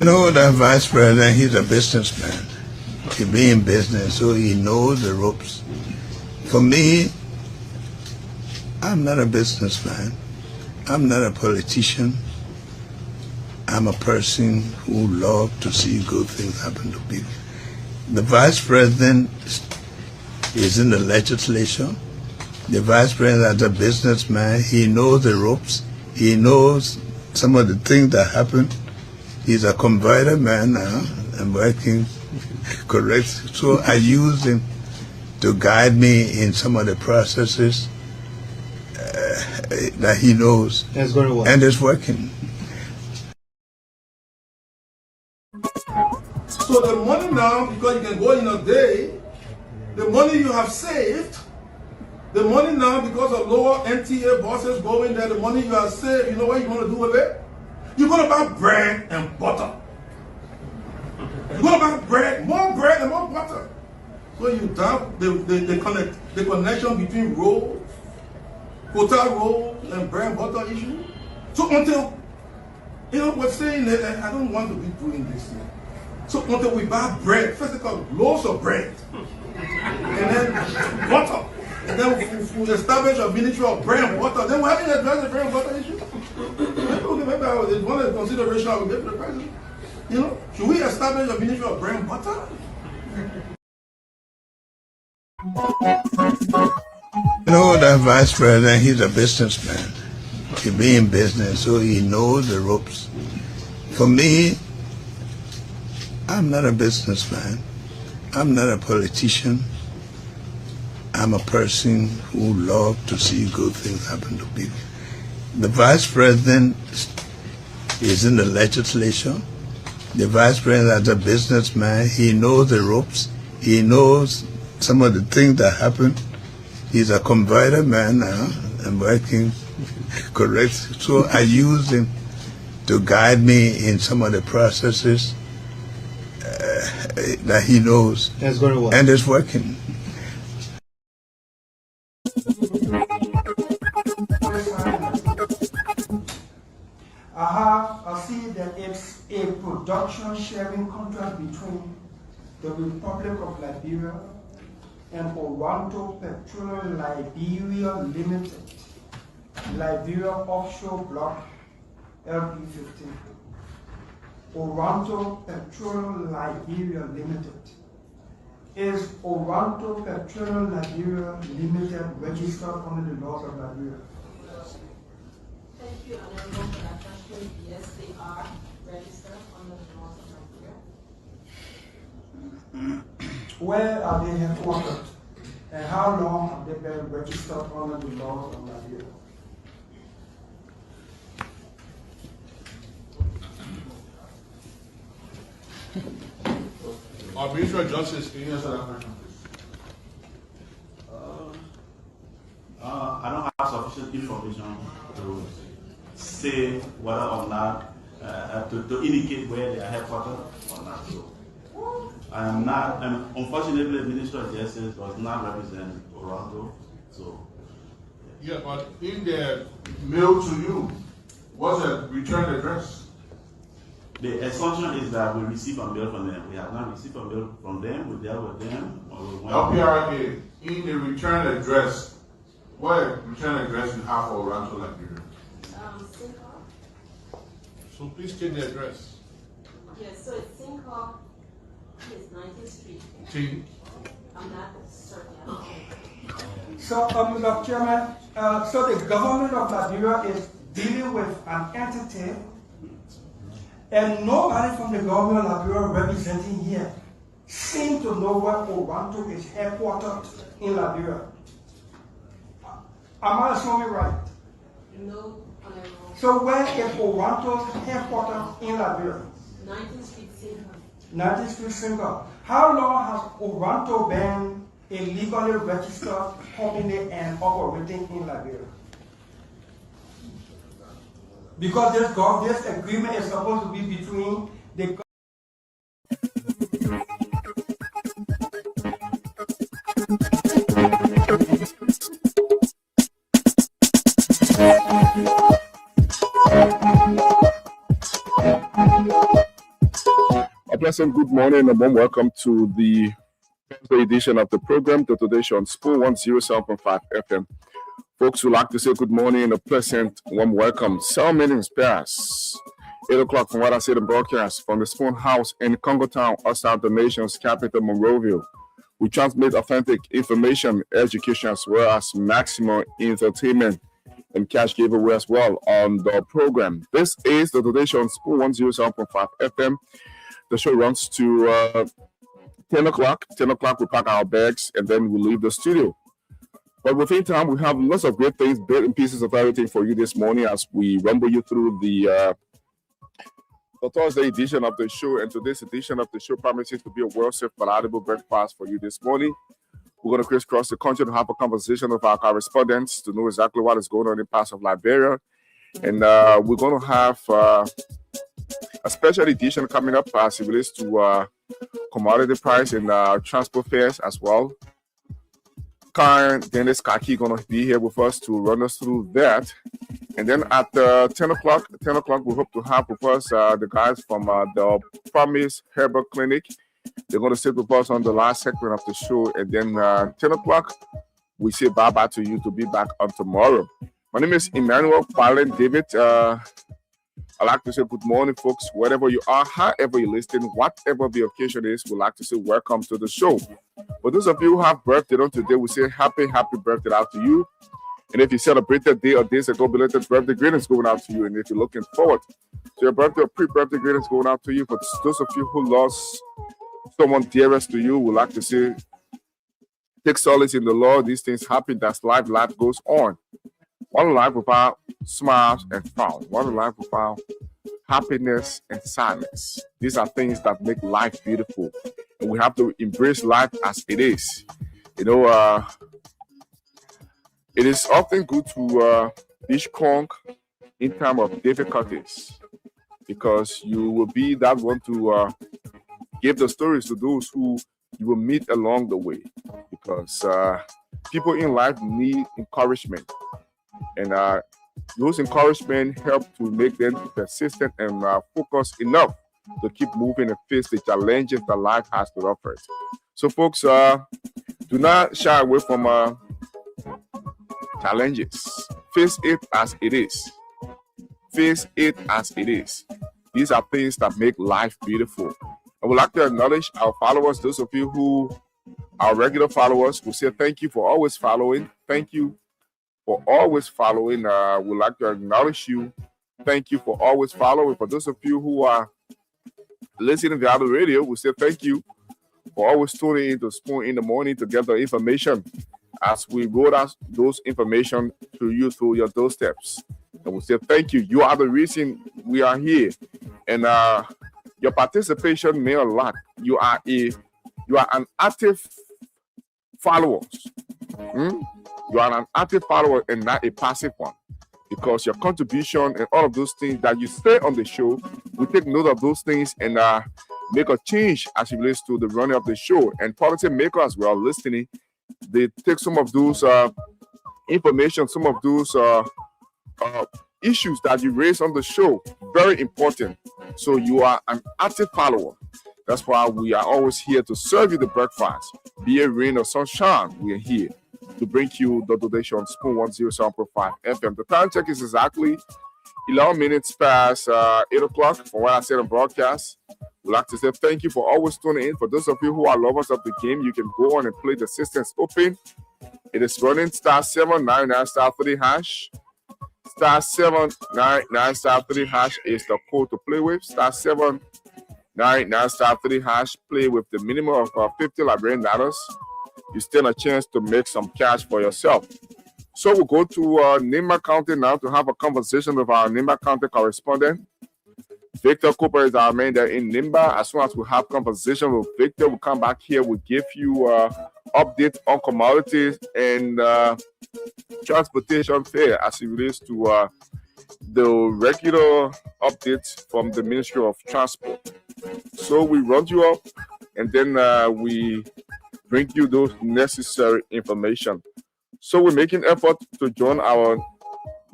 You know, that vice president, he's a businessman. He be in business, so he knows the ropes. For me, I'm not a businessman. I'm not a politician. I'm a person who loves to see good things happen to people. The vice president is in the legislature. The vice president, as a businessman, he knows the ropes. He knows some of the things that happen. He's a converted man now and working correct. So I use him to guide me in some of the processes that he knows. That's going to work. And it's working. So the money now, because you can go in a day, the money you have saved, the money now because of lower NTA buses going there, the money you have saved, you know what you're going to do with it? You're going to buy bread and butter. You're going to buy bread and more butter. So you dump the connection between roads, hotel roads, and bread and butter issue. So until, we're saying that I don't want to be doing this thing. So until we buy bread, first of all, loaves of bread, and then butter, and then we establish a ministry of bread and butter, then we haven't addressed the bread and butter issue. Maybe it's one of the considerations I will give to the president. Should we establish a ministry of bread and butter? You know, that vice president, he's a businessman. He be in business, so he knows the ropes. For me, I'm not a businessman. I'm not a politician. I'm a person who loves to see good things happen to people. The vice president is in the legislature. The vice president, as a businessman, he knows the ropes. He knows some of the things that happen. He's a converted man now and working correct. So I use him to guide me in some of the processes that he knows. That's going to work. And it's working. I see that it's a production sharing contract between the Republic of Liberia and Owanto Petroleum Liberia Limited, Liberia Offshore Block LP15. Owanto Petroleum Liberia Limited. Is Owanto Petroleum Liberia Limited registered under the laws of Liberia? Thank you, Honorable, for that question. Yes, they are registered under the laws of Liberia. Where are they headquartered? And how long have they been registered under the laws of Liberia? Our Minister of Justice, can you answer that question, please? I don't have sufficient information to say whether or not, to indicate where they are headquartered or not. So I am not, and unfortunately, the Minister of Justice does not represent Toronto. So yeah, but in their mail to you, what's the return address? the assumption is that we receive a mail from them. We have not received a mail from them. We dealt with them. LPRA, in the return address, what return address you have for Rancho Liberia? Sinkhawk. So please take the address. Yes, so it's Sinkhawk. It's 90th Street. T. I'm not certain. So, Mr. Chairman, so the government of Liberia is dealing with an entity, and nobody from the government of Liberia representing here seem to know where Owanto is headquartered in Liberia. Am I assuming right? No, Honorable. So where is Owanto's headquarters in Liberia? 19th Street, Sinkhawk. 19th Street Single. How long has Owanto been a legally registered company and operating in Liberia? Because this agreement is supposed to be between the pleasant good morning and warm welcome to the Thursday edition of the program, the Today Show on Spoon 107.5 FM. Folks would like to say good morning and a pleasant warm welcome. 7 minutes past 8 o'clock from what I said in broadcast from the Spoon House in Congo Town, outside the nation's capital, Monrovia. We transmit authentic information, education, as well as maximum entertainment and cash giveaway as well on the program. This is the Today Show on Spoon 107.5 FM. The show runs to 10 o'clock. 10 o'clock, we pack our bags and then we leave the studio. But within time, we have lots of great things, bits and pieces of everything for you this morning as we rumble you through the Thursday edition of the show. And today's edition of the show promises to be a well-served, palatable breakfast for you this morning. We're going to crisscross the country to have a conversation with our correspondents to know exactly what is going on in parts of Liberia. And we're going to have a special edition coming up as it relates to commodity price and transport fares as well. Karen Dennis Kaki going to be here with us to run us through that. And then at 10 o'clock, we hope to have with us the guys from the Promise Herbal Clinic. They're going to sit with us on the last segment of the show. And then 10 o'clock, we say bye-bye to you to be back on tomorrow. My name is Emmanuel Fallon David. I'd like to say good morning, folks, wherever you are, however you're listening, whatever the occasion is, we'd like to say welcome to the show. For those of you who have birthday on today, we say happy birthday out to you. And if you celebrated a day or days ago, belated birthday greetings going out to you. And if you're looking forward to your birthday or pre-birthday greetings going out to you, for those of you who lost someone dearest to you, we'd like to say take solace in the Lord. These things happen. That's life. Life goes on. What a life without smiles and frowns. What a life without happiness and sadness. These are things that make life beautiful. And we have to embrace life as it is. You know, it is often good to be strong in time of difficulties because you will be that one to give the stories to those who you will meet along the way. Because people in life need encouragement. And those encouragement help to make them persistent and focused enough to keep moving and face the challenges that life has to offer. So, folks, do not shy away from challenges. Face it as it is. Face it as it is. These are things that make life beautiful. I would like to acknowledge our followers, those of you who are regular followers. We say thank you for always following. Thank you for always following. We'd like to acknowledge you. Thank you for always following. For those of you who are listening via the radio, we say thank you for always tuning in to Spoon in the morning to get the information as we roll out those information to you through your doorsteps. And we say thank you. You are the reason we are here. And your participation means a lot. You are an active follower. You are an active follower and not a passive one, because your contribution and all of those things that you say on the show, we take note of those things and make a change as it relates to the running of the show. And policy makers as well listening, they take some of those information, some of those issues that you raise on the show, very important. So you are an active follower. That's why we are always here to serve you the breakfast. Be it rain or sunshine, we are here to bring you the Today Show on Spoon 107.5 FM. The time check is exactly 11 minutes past 8 o'clock from what I said on broadcast. We'd like to say thank you for always tuning in. For those of you who are lovers of the game, you can go on and play the Systems Open. It is running *799 *3 hash. *799 *3 hash is the code to play with. *799 *3 hash. Play with the minimum of 50 Liberian dollars. You stand a chance to make some cash for yourself. So we'll go to Nimba County now to have a conversation with our Nimba County correspondent. Victor Cooper is our man there in Nimba. As soon as we have conversation with Victor, we'll come back here. We'll give you update on commodities and transportation fare as it relates to the regular updates from the Ministry of Transport. So we run you up and then we bring you those necessary information. So we're making effort to join our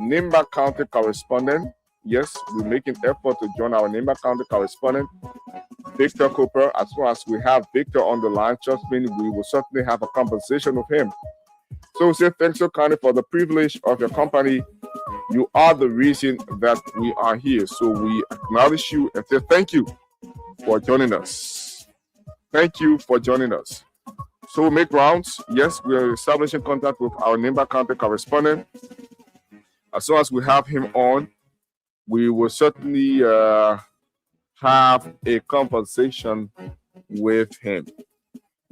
Nimba County correspondent. Yes, we're making effort to join our Nimba County correspondent. Victor Cooper. As soon as we have Victor on the line, trust me, we will certainly have a conversation with him. So we say thanks so kindly for the privilege of your company. You are the reason that we are here. So we acknowledge you and say thank you for joining us. Thank you for joining us. So we make rounds. Yes, we are establishing contact with our Nimba County correspondent. As soon as we have him on, we will certainly have a conversation with him.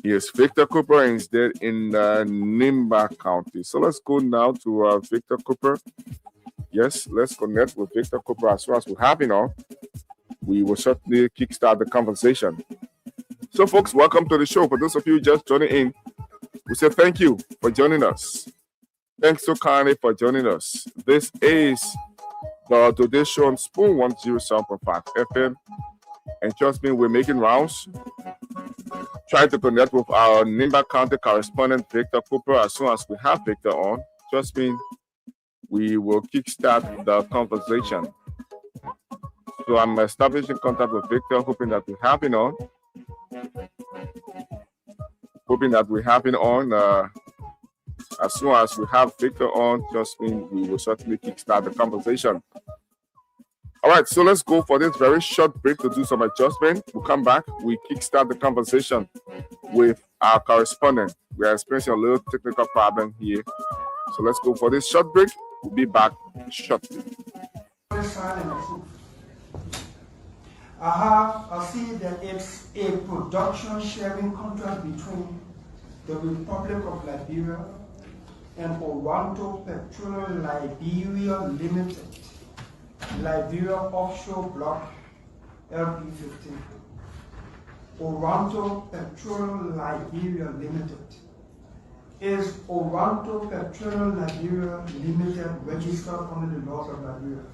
He is Victor Cooper and he's there in Nimba County. So let's go now to Victor Cooper. Yes, let's connect with Victor Cooper. As soon as we have him on, we will certainly kickstart the conversation. So folks, welcome to the show. For those of you just joining in, we say thank you for joining us. Thanks so kindly for joining us. This is the Today Show on Spoon 107.5 FM. And trust me, we're making rounds. Trying to connect with our Nimba County correspondent, Victor Cooper. As soon as we have Victor on, trust me, we will kickstart the conversation. So I'm establishing contact with Victor, hoping that we have him on. As soon as we have Victor on, trust me, we will certainly kickstart the conversation. All right, so let's go for this very short break to do some adjustment. We'll come back. We kickstart the conversation with our correspondent. We are experiencing a little technical problem here. So let's go for this short break. We'll be back shortly. I see that it's a production sharing contract between the Republic of Liberia and Owanto Petroleum Liberia Limited, Liberia Offshore Block LP15. Owanto Petroleum Liberia Limited. Is Owanto Petroleum Liberia Limited registered under the laws of Liberia?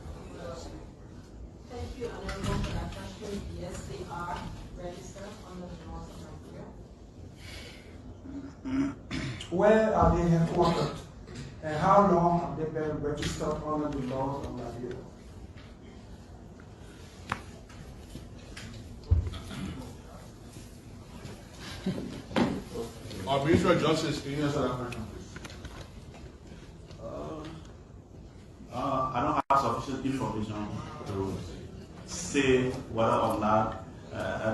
Thank you, Honorable, for that question. Yes, they are registered under the laws of Liberia. Where are they headquartered? And how long have they been registered under the laws of Liberia? Our Minister of Justice, can you answer that question, please? I don't have sufficient information to say whether or not,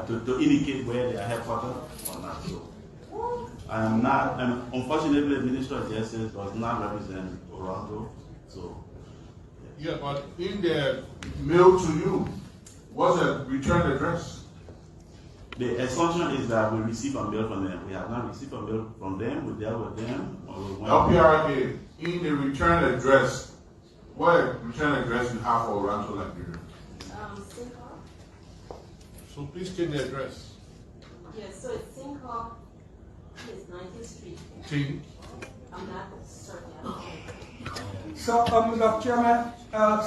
to indicate where they are headquartered or not. So I am not, and unfortunately, the Minister of Justice does not represent Toronto. So yeah, but in the mail to you, what's the return address? the assumption is that we receive a mail from them. We have not received a mail from them. We dealt with them. LPRA, in the return address, what return address you have for Rancho Liberia? Sinkhawk. So please state the address. Yes, so it's Sinkhawk. It's 19th Street. Team. I'm not certain. So, Mr. Chairman,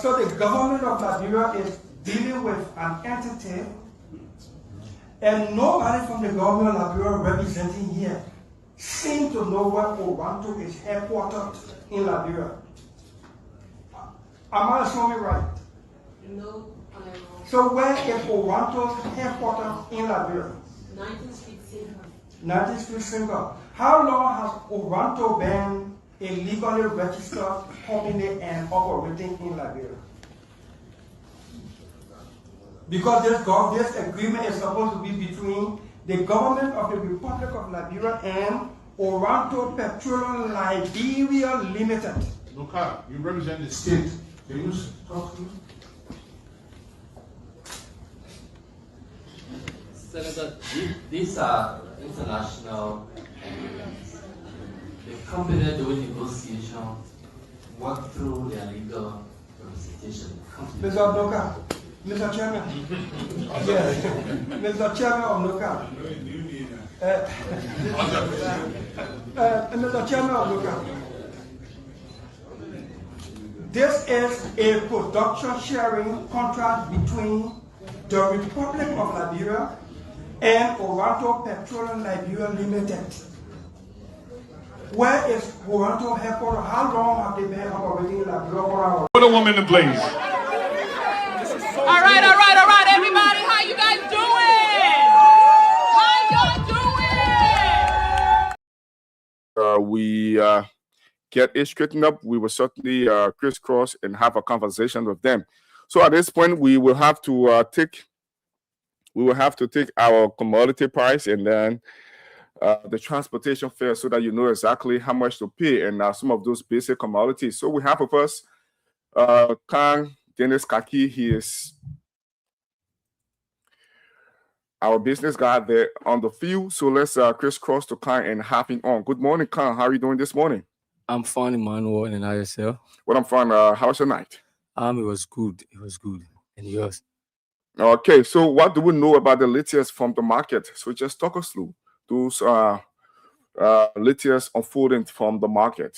so the government of Liberia is dealing with an entity, and nobody from the government of Liberia representing here seems to know where Owanto is headquartered in Liberia. Am I assuming right? No, Honorable. So where is Owanto's headquarters in Liberia? 19th Street, Sinkhawk. 19th Street Single. How long has Owanto been a legally registered company and operating in Liberia? Because this agreement is supposed to be between the government of the Republic of Liberia and Owanto Petroleum Liberia Limited. Look, you represent the state. Can you talk to me? Senator, these are international agreements. The company doing negotiation work through their legal representation. Mr. Noka, Mr. Chairman. Yes, Mr. Chairman of Noka. Mr. Chairman of Noka. This is a production sharing contract between the Republic of Liberia and Owanto Petroleum Liberia Limited. Where is Owanto headquarters? How long have they been operating in Liberia? Put a woman in place. All right, everybody. How you guys doing? we get it straightened up, we will certainly crisscross and have a conversation with them. So at this point, we will have to take our commodity price and then the transportation fare, so that you know exactly how much to pay and some of those basic commodities. So we have with us Khan Dennis Kaki. He is our business guy there on the field. So let's crisscross to Khan and have him on. Good morning, Khan. How are you doing this morning? I'm fine, Emmanuel, and ISL. Well, I'm fine. How's your night? It was good. It was good. And yours? Okay, so what do we know about the latest from the market? So just talk us through those latest unfolding from the market.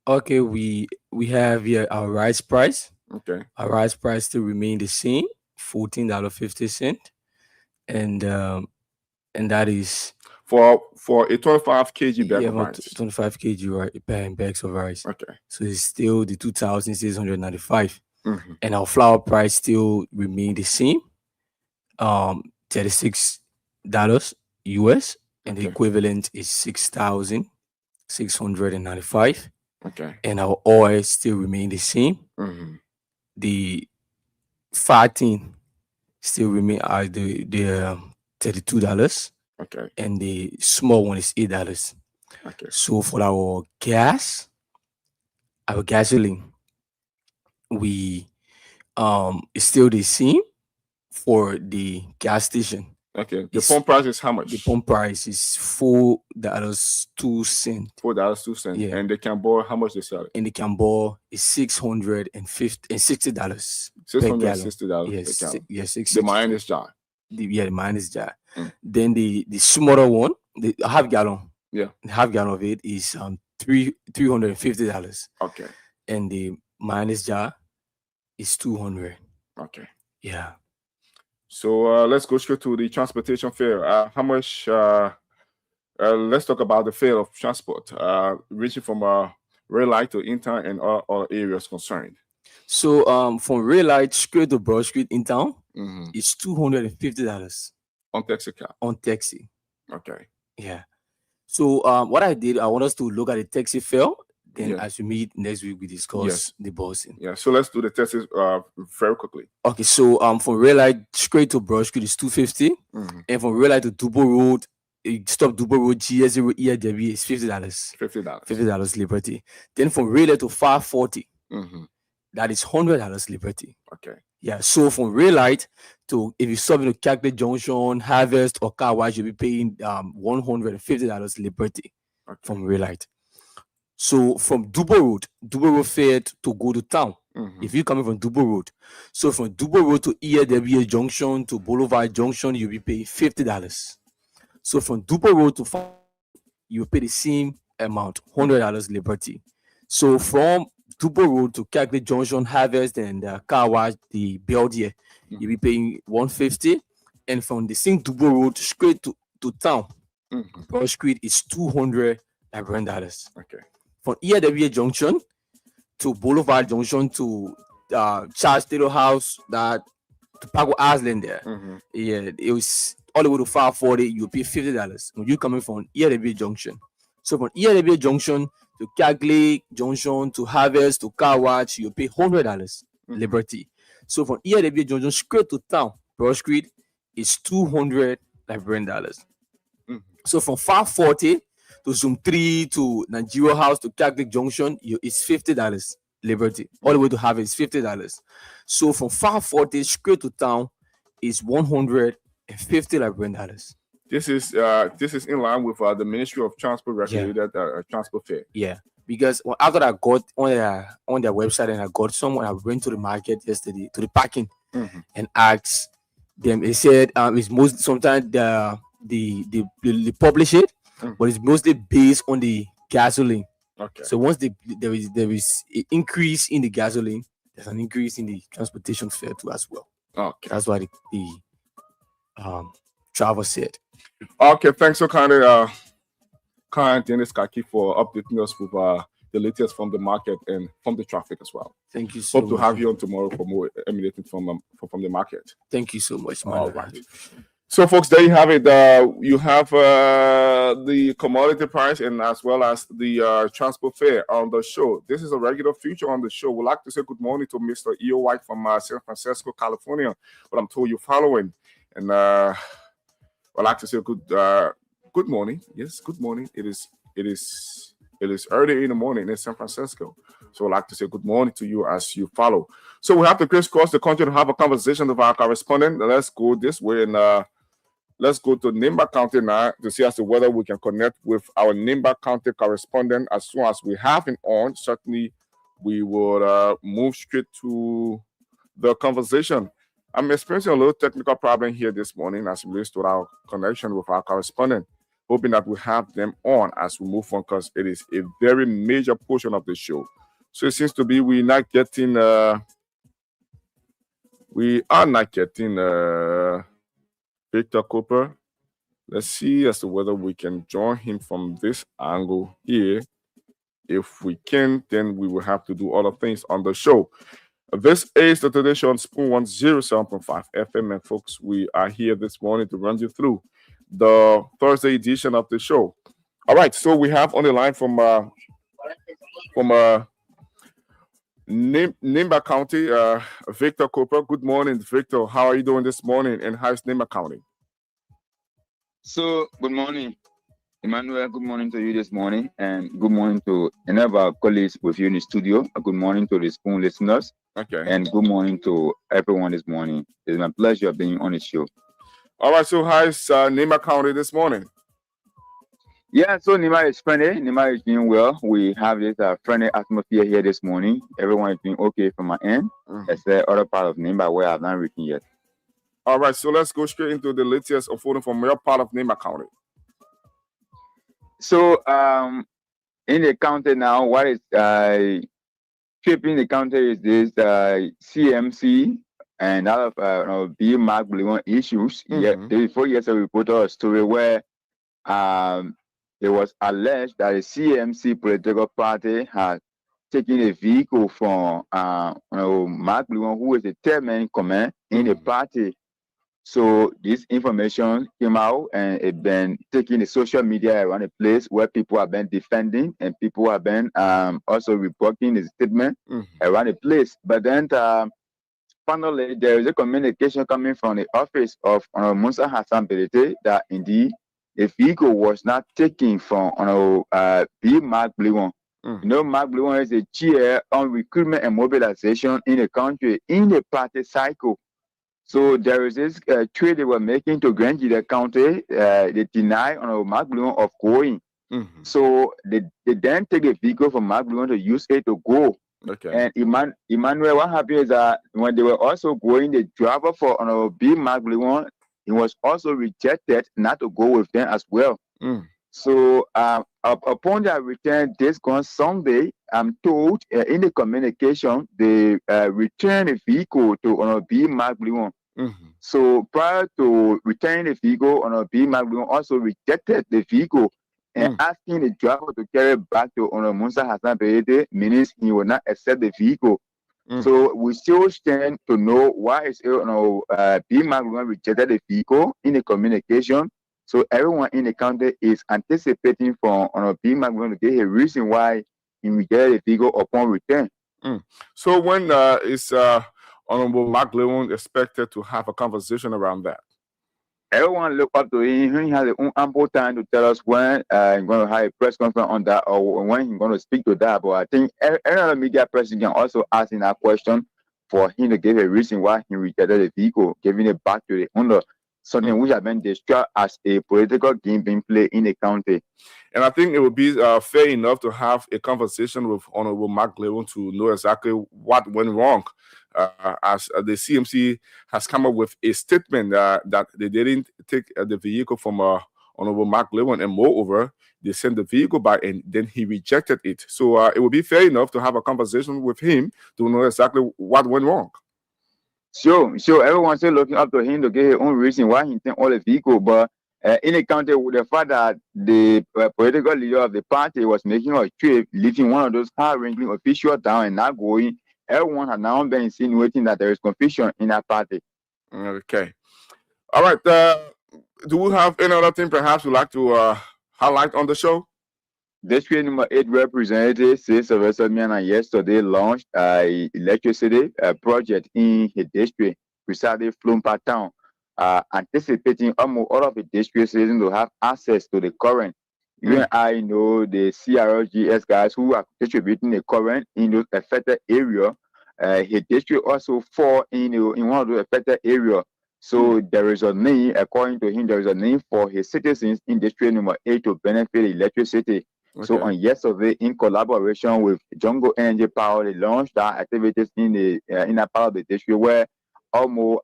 Okay, we have here our rice price. Okay. Our rice price still remain the same, $14.50, and that is for a 25 kg bag of about rice. 25 kg bags of rice. Okay. So it's still the 2,695, Mm-hmm. and our flour price still remain the same, $36 US, and the equivalent is 6,695. Okay. And our oil still remain the same. Mm-hmm. The fatting still remain the $32. Okay. And the small one is $8. Okay. So for our gasoline, we it's still the same for the gas station. Okay. The pump price is how much? The pump price is $4.02. $4.02. Yeah. And the Cambo, how much they sell it? And the Cambo is $660 per gallon. $660 Yes, per gallon. yes, The mine is jar. The mine is jar. Then the smaller one, the half gallon. Yeah. The half gallon of it is $350. Okay. And the minus jar is $200. Okay. Yeah. So let's go straight to the transportation fare. How much? Let's talk about the fare of transport, reaching from Red Light to Intown and all areas concerned. So from Red Light straight to Broad Street in town, Mm-hmm. it's $250 On taxi car. on taxi. Okay. Yeah. So what I did, I want us to look at the taxi fare. Then Yeah. as we meet next week, we discuss Yes. the busing. Yeah. So let's do the taxis very quickly. Okay. So from Red Light straight to Broad Street is $250, Mm-hmm. and from Red Light to Dubo Road, stop Dubo Road GS0 ERW is $50. $50. $50 Liberty. Then from Red Light to 540, Mm-hmm. that is $100 Liberty. Okay. Yeah. So from Red Light to, if you stop in Cactus Junction, Harvest, or Car Wash, you'll be paying $150 Liberty from Red Light. So from Dubo Road fare to go to town. Mm-hmm. If you're coming from Dubo Road, so from Dubo Road to ERW Junction to Boulevard Junction, you'll be paying $50. So from Dubo Road to you pay the same amount, $100 Liberty. So from Dubo Road to Cactus Junction, Harvest, and Car Wash, the Beldier, you'll be paying $150. And from the same Dubo Road straight to town, Broad Street is $200 Liberian. Okay. From ERW Junction to Boulevard Junction to Charles Taylor House, that to Pago Island there. Mm-hmm. Yeah, it was all the way to 540. You pay $50 when you coming from ERW Junction. So from ERW Junction to Cagley Junction to Harvest to Car Wash, you pay $100 Liberty. So from ERW Junction straight to town, Broad Street is $200 Liberian. So from 540 to Zoom 3 to Nigeria House to Catholic Junction, it's $50 Liberty. All the way to Harvest is $50. So from 540 straight to town is $150 Liberian. This is in line with the Ministry of Transport regulated transport fare. Yeah, because after I got on their website and I got someone, I went to the market yesterday to the parking and asked them. They said it's most sometimes they publish it, but it's mostly based on the gasoline. Okay. So once there is an increase in the gasoline, there's an increase in the transportation fare too as well. Okay. That's why the travel said. Okay, thanks so kindly, Dennis Kaki, for updating us with the latest from the market and from the traffic as well. Thank you so much. Hope to have you on tomorrow for more emanating from the market. Thank you so much, man. All right. So, folks, there you have it. You have the commodity price and as well as the transport fare on the show. This is a regular feature on the show. We'd like to say good morning to Mr. E.O. White from San Francisco, California. But I'm told you're following. And I'd like to say good morning. Yes, good morning. It is early in the morning in San Francisco. So I'd like to say good morning to you as you follow. So we have to crisscross the country to have a conversation with our correspondent. Let's go this way and let's go to Nimba County now to see as to whether we can connect with our Nimba County correspondent. As soon as we have him on, certainly we will move straight to the conversation. I'm experiencing a little technical problem here this morning as it relates to our connection with our correspondent. Hoping that we have them on as we move on because it is a very major portion of the show. So it seems to be we are not getting Victor Cooper. Let's see as to whether we can join him from this angle here. If we can, then we will have to do other things on the show. This is the Today Show on Spoon 107.5 FM, and folks, we are here this morning to run you through the Thursday edition of the show. All right, so we have on the line from Nimba County, Victor Cooper. Good morning, Victor. How are you doing this morning, and how's Nimba County? So, good morning, Emmanuel. Good morning to you this morning, and good morning to any of our colleagues with you in the studio. Good morning to the Spoon listeners. Okay. And good morning to everyone this morning. It's my pleasure being on the show. All right, so how's Nimba County this morning? Yeah, so Nimba is friendly. Nimba is doing well. We have this friendly atmosphere here this morning. Everyone is doing okay from my end. It's the other part of Nimba where I've not reached yet. All right, so let's go straight into the latest unfolding from your part of Nimba County. So, in the county now, what is tripping the county is this CMC and out of B Mark Blue issues. Yeah, before yesterday we put out a story where it was alleged that the CMC political party had taken a vehicle from Mark Blue, who is the third man in command in the party. So this information came out and it been taking the social media around the place where people have been defending and people have been also reporting the statement around the place. But then finally there is a communication coming from the office of Musa Hassan Belete that indeed the vehicle was not taken from B Mark Blewon. You know, Mark Blewon is the chair on recruitment and mobilization in the country in the party cycle. So there is this trade they were making to Grand Gila County. They deny Mark Blewon of going. So they then take a vehicle from Mark Blewon to use it to go. Okay. And Emmanuel, what happened is that when they were also going, the driver for B Mark Blewon, he was also rejected not to go with them as well. So upon their return this gone Sunday, I'm told in the communication they returned the vehicle to B Mark Blewon. So prior to returning the vehicle, B Mark Blewon also rejected the vehicle and asking the driver to carry it back to Musa Hassan Belete, meaning he will not accept the vehicle. So we still stand to know why is B Mark Blewon rejected the vehicle in the communication. So everyone in the county is anticipating for B Mark Blewon to get a reason why he rejected the vehicle upon return. So when is Honorable Mark Blewon expected to have a conversation around that? Everyone look up to him. He has ample time to tell us when he's going to have a press conference on that or when he's going to speak to that. But I think every other media person can also ask him that question for him to give a reason why he rejected the vehicle, giving it back to the owner. Something which has been described as a political game being played in the county. And I think it would be fair enough to have a conversation with Honorable Mark Blewon to know exactly what went wrong. As the CMC has come up with a statement that they didn't take the vehicle from Honorable Mark Blewon, and moreover, they sent the vehicle back and then he rejected it. So it would be fair enough to have a conversation with him to know exactly what went wrong. Sure. Everyone's still looking up to him to get his own reason why he take all the vehicle. But in the county, with the fact that the political leader of the party was making a trip, leaving one of those high-ranking officials down and not going, everyone has now been insinuating that there is confusion in that party. Okay. All right. do we have any other thing perhaps you'd like to highlight on the show? District number 8 representative says Sylvester yesterday launched a electricity project in his district, precisely Flumpa town, anticipating almost all of the district citizens to have access to the current. You and I know the CRGS guys who are distributing the current in those affected area. His district also fall in one of the affected area. So there is a need, according to him, there is a need for his citizens in district number 8 to benefit electricity. Okay. So on yesterday, in collaboration with Jungle Energy Power, they launched our activities in that part of the district where almost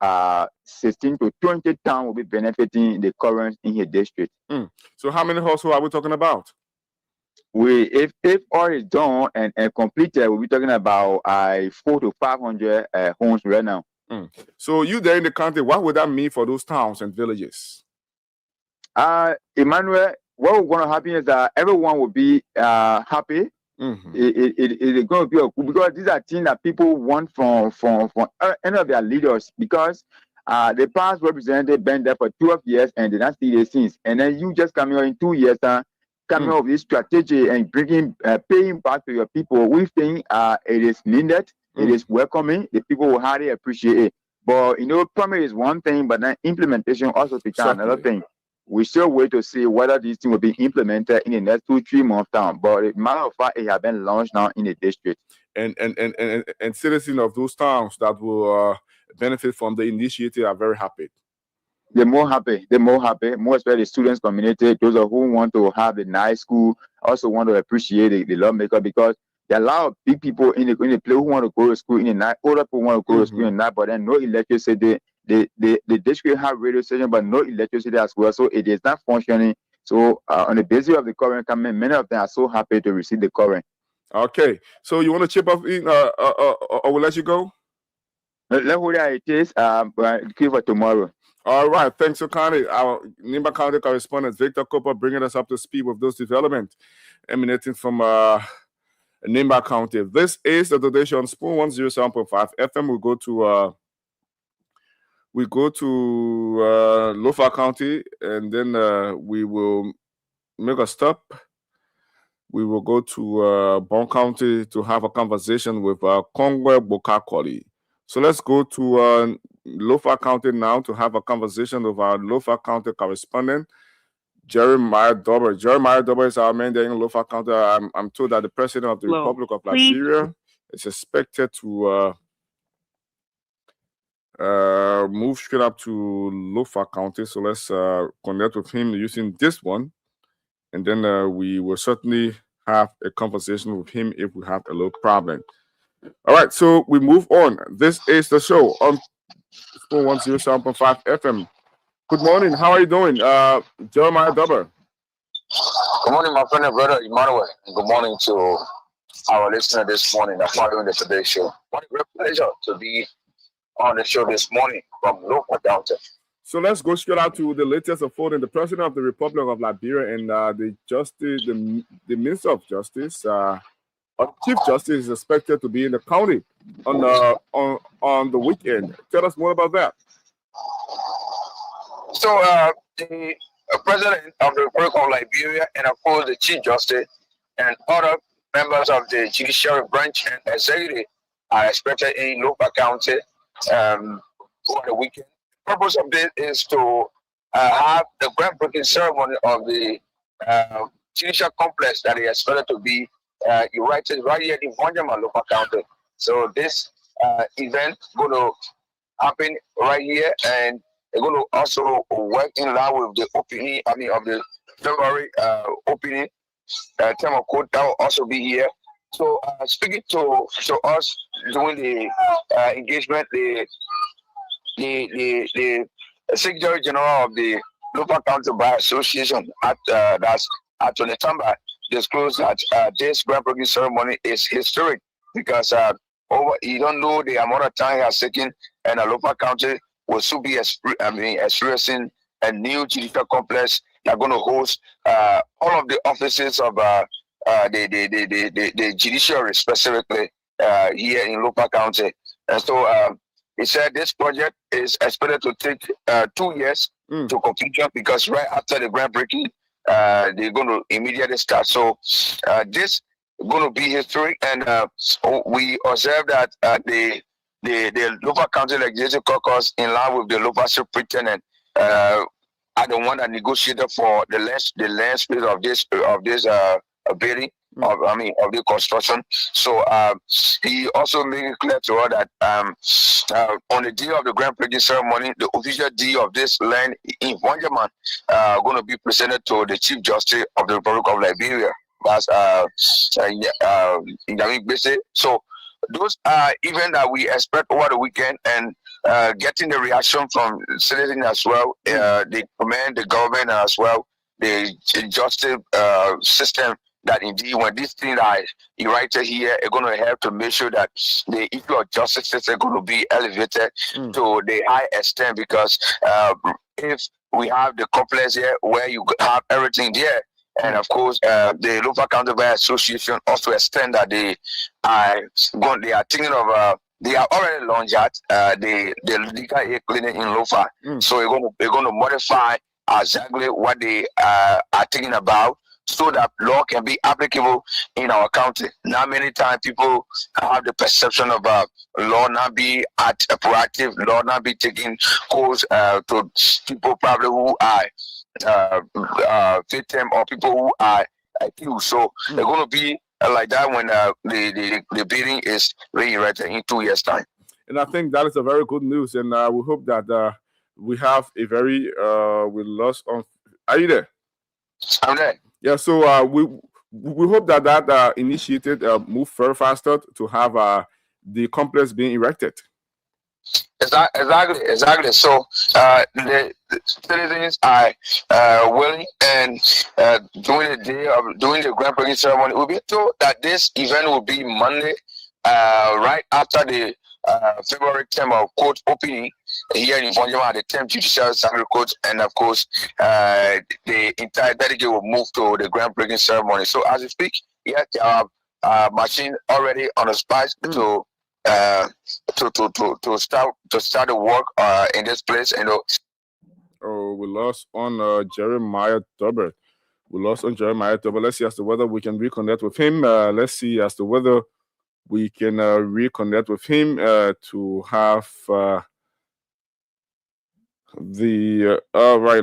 16 to 20 towns will be benefiting the current in his district. So how many households are we talking about? If all is done and completed, we'll be talking about 400 to 500 homes right now. So you there in the country, what would that mean for those towns and villages? Emmanuel, what will going to happen is that everyone will be happy. It is going to be because these are things that people want from any of their leaders, because the past representative been there for 12 years and they don't see the things, and then you just coming out in 2 years coming up with this strategy and bringing paying back to your people. We think it is needed. It is welcoming. The people will highly appreciate it. But promise is one thing, but then implementation also becomes another thing. We still wait to see whether these things will be implemented in the next 2-3 months time. But as a matter of fact, it has been launched now in the district. And citizens of those towns that will benefit from the initiative are very happy. They're more happy. More especially the students community, those who want to have a nice school, also want to appreciate the lawmaker, because there are a lot of big people in the place who want to go to school in the night. Older people want to go to school in the night, but then no electricity. The district have radio station, but no electricity as well, so it is not functioning. So on the basis of the current coming, many of them are so happy to receive the current. Okay, so you want to chip up in, or we'll let you go? Let's hold it is. Keep for tomorrow. All right, thanks so kindly. Our Nimba County correspondent Victor Cooper bringing us up to speed with those developments emanating from Nimba County. This is the Today Show on Spoon 107.5 FM. We go to Lofa County, and then we will make a stop. We will go to Bon County to have a conversation with Kongwe Bokakoli. So let's go to Lofa County now to have a conversation with our Lofa County correspondent, Jeremiah Dober. Jeremiah Dober is our man there in Lofa County. I'm told that the president of the Republic of Liberia is expected to move straight up to Lofa County. So let's connect with him using this one. And then we will certainly have a conversation with him if we have a little problem. All right, so we move on. This is the show on 107.5 FM. Good morning. How are you doing? Jeremiah Dober. Good morning, my friend and brother Emmanuel. And good morning to our listener this morning that's following the Today Show. What a great pleasure to be on the show this morning from Lofa County. So let's go straight out to the latest unfolding. The President of the Republic of Liberia and the Minister of Justice, Chief Justice, is expected to be in the county on the weekend. Tell us more about that. So the President of the Republic of Liberia and of course the Chief Justice and other members of the judiciary branch and executive are expected in Lofa County over the weekend. The purpose of this is to have the groundbreaking ceremony of the judicial complex that is expected to be erected right here in Bonjama, Lofa County. So this event is going to happen right here, and they're going to also work in line with the opening, of the February opening term of court that will also be here. So speaking to us during the engagement, the Secretary General of the Lofa County Bar Association, that's Attorney Tamba, disclosed that this groundbreaking ceremony is historic because you don't know the amount of time it has taken, and Lofa County will soon be experiencing a new judicial complex that are going to host all of the offices of the judiciary, specifically here in Lofa County. And so he said this project is expected to take 2 years, to completion, because right after the groundbreaking, they're going to immediately start. So this going to be history, and we observe that the local county legislative caucus, in line with the local superintendent, are the one that negotiated for the land space of this building. Of the construction. So he also made it clear to her that on the day of the groundbreaking ceremony, the official deed of this land in Wanjaman going to be presented to the Chief Justice of the Republic of Liberia. That's so those are events that we expect over the weekend, and getting the reaction from citizens as well. They commend the government as well, the justice system, that indeed when these things are erected here are going to help to make sure that the issue of justice is going to be elevated to the high extent, because if we have the complex here where you have everything there, and of course the local county bar association also extend that they are thinking of they are already launched at the legal aid clinic in Lofa. So they're going to modify exactly what they are thinking about, so that law can be applicable in our county. Now, many times people have the perception of law not be proactive, law not be taking calls to people probably who are victim or people who are accused. So they're going to be like that when the building is re-erected in 2 years' time. And I think that is a very good news, and we hope that we have a very we lost on. Are you there? I'm there. Yeah, so we hope that initiated move further faster to have the complex being erected. Exactly. So the citizens are willing, and during the groundbreaking ceremony, we'll be told that this event will be Monday, right after the February term of court opening here in Vonjama at the 10th Judicial Circuit Court, and of course the entire delegate will move to the groundbreaking ceremony. So as we speak, yes, machine already on the spot to start the work in this place. And we lost on Jeremiah Durbert. Let's see as to whether we can reconnect with him. Let's see as to whether we can reconnect with him to have right.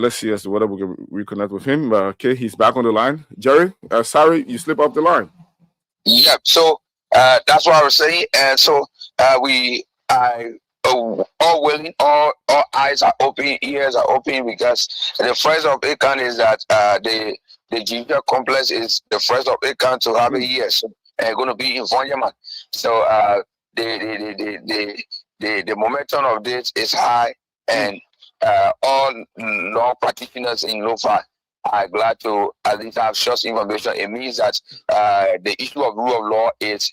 Let's see as to whether we can reconnect with him. Okay, he's back on the line. Jerry, sorry, you slipped off the line. Yeah, so that's what I was saying. And so we are all willing, all eyes are open, ears are open, because the first of Akan is that the judicial complex is the first of Akan to have a year. So going to be in Vonjaman. So the momentum of this is high, and all law practitioners in Lofa are glad to at least have short information. It means that the issue of rule of law is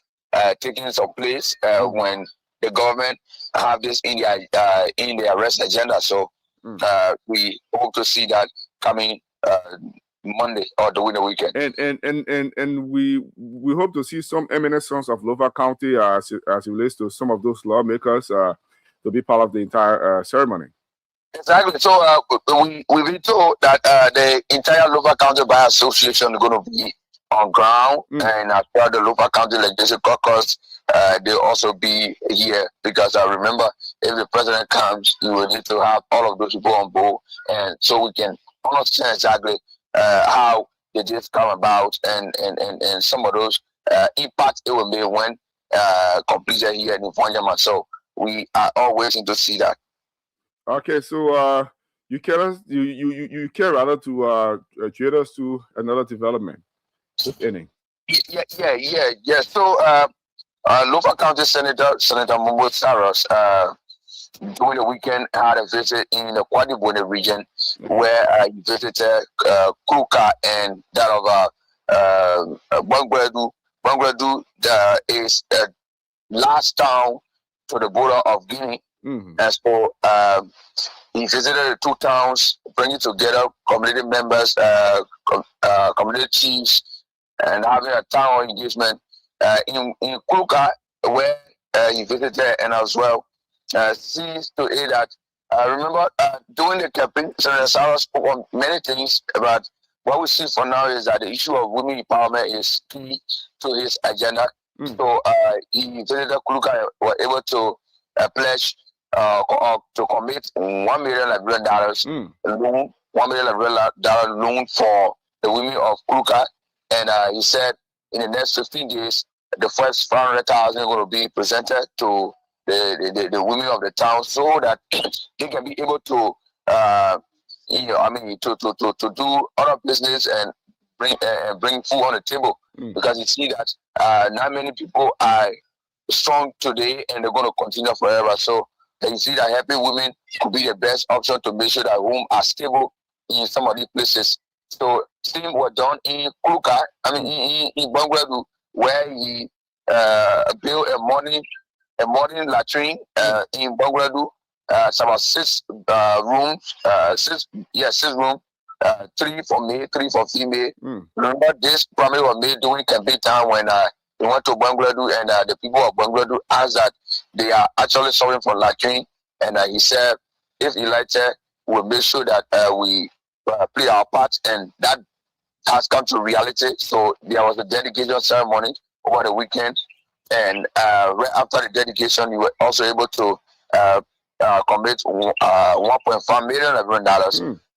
taking some place when the government have this in their arrest agenda. So we hope to see that coming Monday or during the weekend. And we hope to see some eminent sons of Lofa County as it relates to some of those lawmakers to be part of the entire ceremony. Exactly. So we've been told that the entire Lofa County Bar Association is going to be on ground, and as well the Lofa County Legislative Caucus, they'll also be here, because I remember if the president comes, we will need to have all of those people on board, and so we can understand exactly how it did come about, and some of those impacts it will make when completed here in Vonjama. So we are all waiting to see that. Okay, so you care rather to treat us to another development, if any. Yeah. So Lofa County Senator Mumbo Saros during the weekend had a visit in the Kwadibone region, where he visited Kuka and that of Bangredu. Bangredu is the last town to the border of Guinea. And so he visited the two towns, bringing together community members, community chiefs, and having a town engagement in Kuka, where he visited, and as well sees to it that I remember during the campaign, Senator Sarah spoke on many things, but what we see for now is that the issue of women empowerment is key to his agenda. So he visited Kuluka, were able to pledge to commit $1 million loan, $1 million loan for the women of Kuluka, and he said in the next 15 days, the first 500,000 is going to be presented to the women of the town so that they can be able to, to do other business and bring food on the table. Because you see that not many people are strong today and they're going to continue forever. So you see that helping women could be the best option to make sure that homes are stable in some of these places. So things were done in Kuluka, in Bangladesh, where he built a modern latrine in Bangladesh. It's about 6 rooms, 6 rooms, 3 for male, 3 for female. Remember, this promise was made during campaign time when we went to Bangladesh, and the people of Bangladesh asked that they are actually suffering from latrine, and he said if elected, we'll make sure that we play our part, and that has come to reality. So there was a dedication ceremony over the weekend, and right after the dedication, you were also able to commit $1.5 million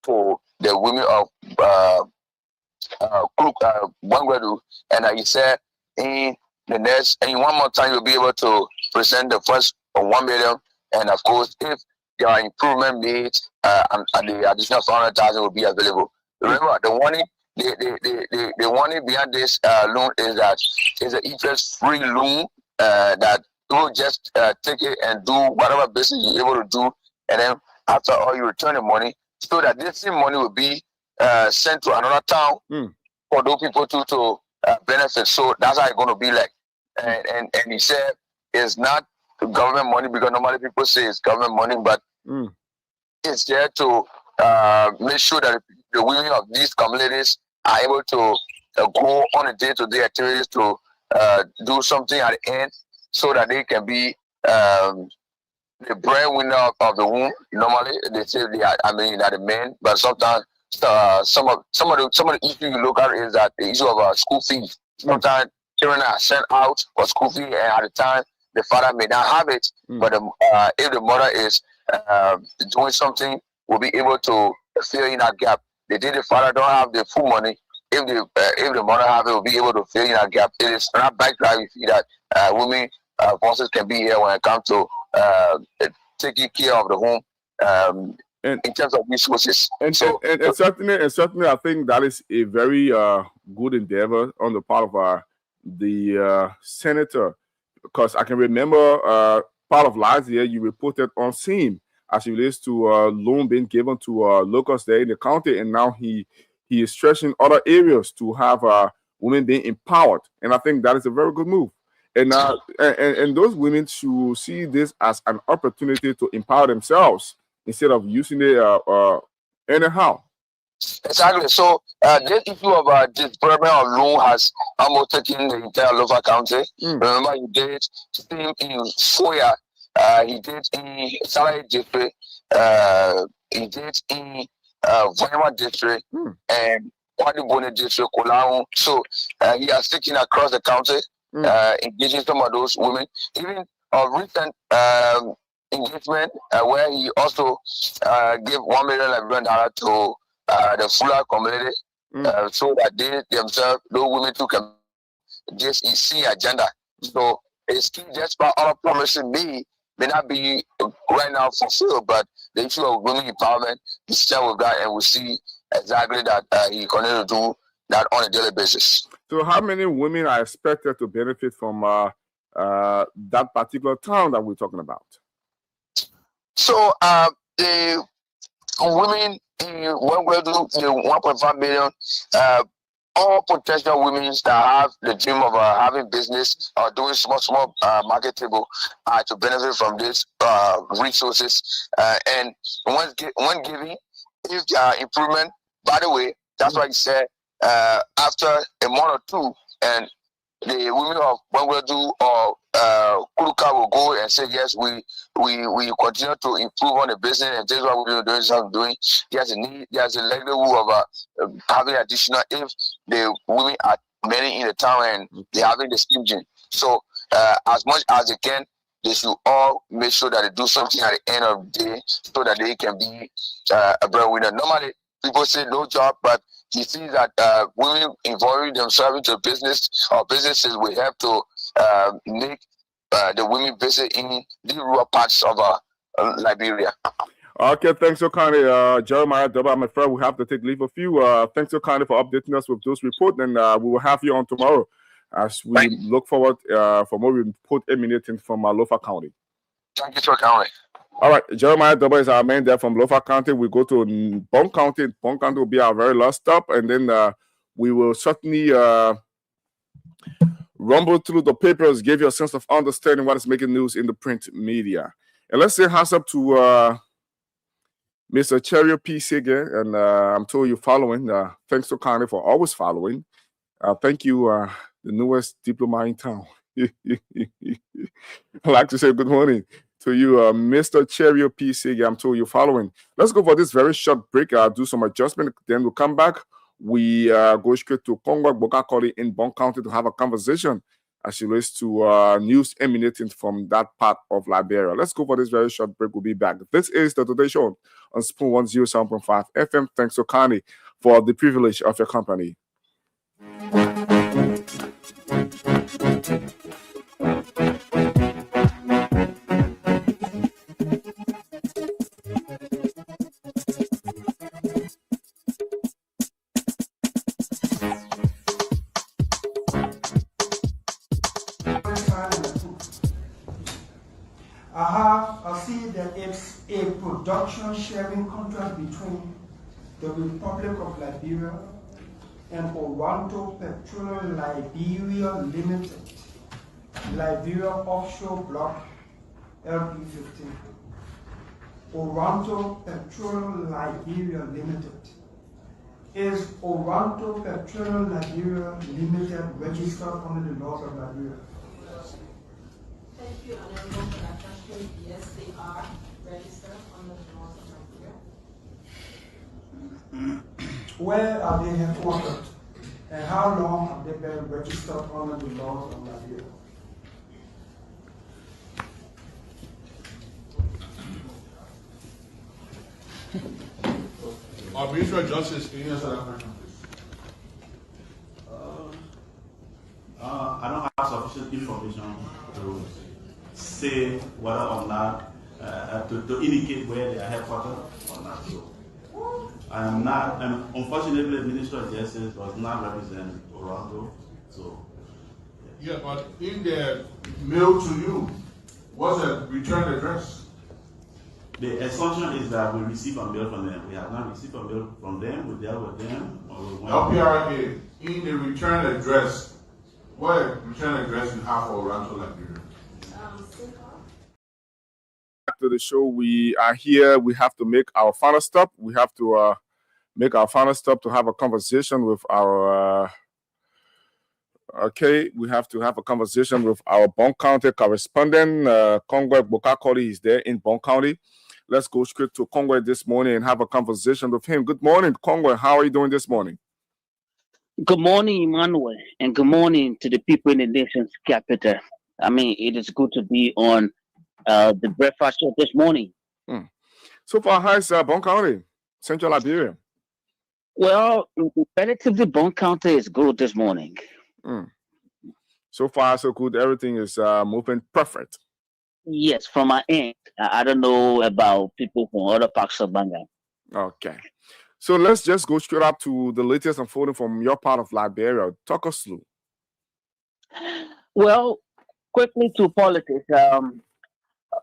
to the women of Bangladesh, and he said in 1 month time you'll be able to present the first 1 million, and of course if there are improvement made, and the additional 500,000 will be available. Remember, the warning behind this loan is that it's an interest-free loan that you will just take it and do whatever business you're able to do, and then after all you return the money, so that this same money will be sent to another town for those people to benefit. So that's how it's going to be like. And he said it's not government money, because normally people say it's government money, but it's there to make sure that the women of these communities are able to go on a day-to-day activities to do something at the end, so that they can be the breadwinner of the womb. Normally they say they are, that the men, but sometimes some of the issues you look at is that the issue of school fees. Sometimes children are sent out for school fee, and at the time the father may not have it, but if the mother is doing something, will be able to fill in that gap. The day the father don't have the full money, if the mother have it, will be able to fill in that gap. It is not backdrive. You see that women bosses can be here when it comes to taking care of the home. In terms of resources, and certainly, I think that is a very good endeavor on the part of the senator, because I can remember part of last year you reported on SIM as it relates to loan being given to locals there in the county, and now he is stressing other areas to have women being empowered, and I think that is a very good move. And those women should see this as an opportunity to empower themselves instead of using it anyhow. Exactly. So this issue of disbursement of loan has almost taken the entire local county. Remember, he did steam in Foya, he did in Salary District, he did in Vayama District, and Wadibone District, Kolau. So he has taken across the county, engaging some of those women. Even recent engagement where he also gave $1 million to the Fula community, so that they themselves, those women too, can just see agenda. So it's still just about other promises may not be right now fulfilled, but the issue of women empowerment is still with that, and we see exactly that he continue to do that on a daily basis. So how many women are expected to benefit from that particular town that we're talking about? So the women in the 1.5 million, all potential women that have the dream of having business or doing small marketable to benefit from these resources. And when giving, if there are improvement, by the way, that's why he said after a month or two, and the women of Bangladesh or Kuruka will go and say, yes, we continue to improve on the business and this is what we're doing. There's a need, there's a likelihood of having additional if the women are many in the town and they're having the steam gym. So as much as they can, they should all make sure that they do something at the end of the day so that they can be a breadwinner. Normally, people say no job, but you see that women involving themselves into business or businesses will have to make the women visit in the rural parts of Liberia. Okay, thanks so kindly, Jeremiah Dubba. I'm afraid we have to take leave of you. Thanks so kindly for updating us with those reports, and we will have you on tomorrow as we look forward for more report emanating from Lofa County. Thank you so kindly. All right, Jeremiah Dubba is our man there from Lofa County. We go to Bong County. Bong County will be our very last stop, and then we will certainly rumble through the papers, give you a sense of understanding what is making news in the print media. And let's say hands up to Mr. Cherio P. Sige, and I'm told you're following. Thanks so kindly for always following. Thank you, the newest diploma in town. I'd like to say good morning to you, Mr. Cherio P. Sige. I'm told you're following. Let's go for this very short break. I'll do some adjustment. Then we'll come back. We go straight to Kongwa Bokakoli in Bong County to have a conversation as it relates to news emanating from that part of Liberia. Let's go for this very short break. We'll be back. This is the Today Show on Spoon 107.5 FM. Thanks so kindly for the privilege of your company. I see that it's a production sharing contract between the Republic of Liberia and Oranto Petroleum Liberia Limited, Liberia Offshore Block LP15. Oranto Petroleum Liberia Limited. Is Oranto Petroleum Liberia Limited registered under the laws of Liberia? Thank you, Honorable Production. Yes, they are registered under the laws of Liberia. Where are they headquartered? And how long have they been registered under the laws of Liberia? Our Minister of Justice, can you answer that question, please? I don't have sufficient information to say whether or not to indicate where they are headquartered or not. So I am not, and unfortunately, the Minister of Justice does not represent Toronto. So yeah, but in the mail to you, what's the return address? the assumption is that we receive a mail from them. We have not received a mail from them. We dealt with them. LPRA, in the return address, what return address you have for Rancho Liberia? After the show, we are here. We have to make our final stop. We have to make our final stop to have a conversation with our. We have to have a conversation with our Bong County correspondent. Kongwe Bokakoli is there in Bong County. Let's go straight to Kongwe this morning and have a conversation with him. Good morning, Kongwe. How are you doing this morning? Good morning, Emmanuel, and good morning to the people in the nation's capital. I mean, it is good to be on the breakfast show this morning. So far, how is Bong County, Central Liberia? Well, relatively, Bong County is good this morning. So far, so good. Everything is moving perfect. Yes, from my end. I don't know about people from other parts of Banga. Okay. So let's just go straight up to the latest unfolding from your part of Liberia. Talk us through. Well, quickly to politics.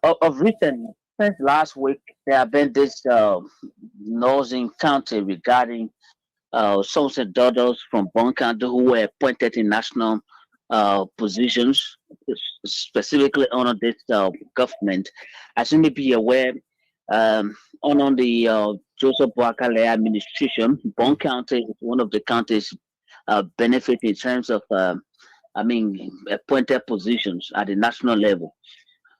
Of recent, since last week, there have been this Northern County regarding sons and daughters from Bong County who were appointed in national positions, specifically under this government. As you may be aware, under the Joseph Boakale administration, Bong County is one of the counties benefit in terms of appointed positions at the national level.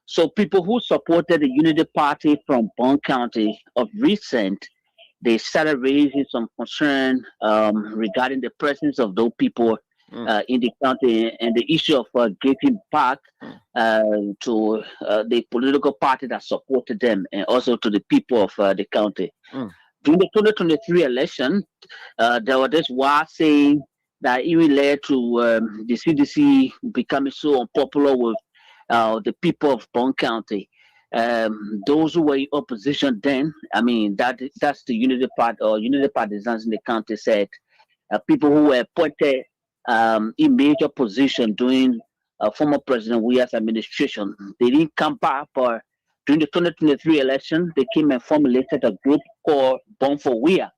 So people who supported the Unity Party from Bond County of recent, they started raising some concern regarding the presence of those people in the county and the issue of giving back to the political party that supported them and also to the people of the county. During the 2023 election, there was this wild saying that even led to the CDC becoming so unpopular with the people of Bond County. Those who were in opposition then, that's the Unity Party or Unity partisans in the county said people who were appointed in major position during former President Weah's administration, they didn't come back, but during the 2023 election, they came and formulated a group called Born for Weah.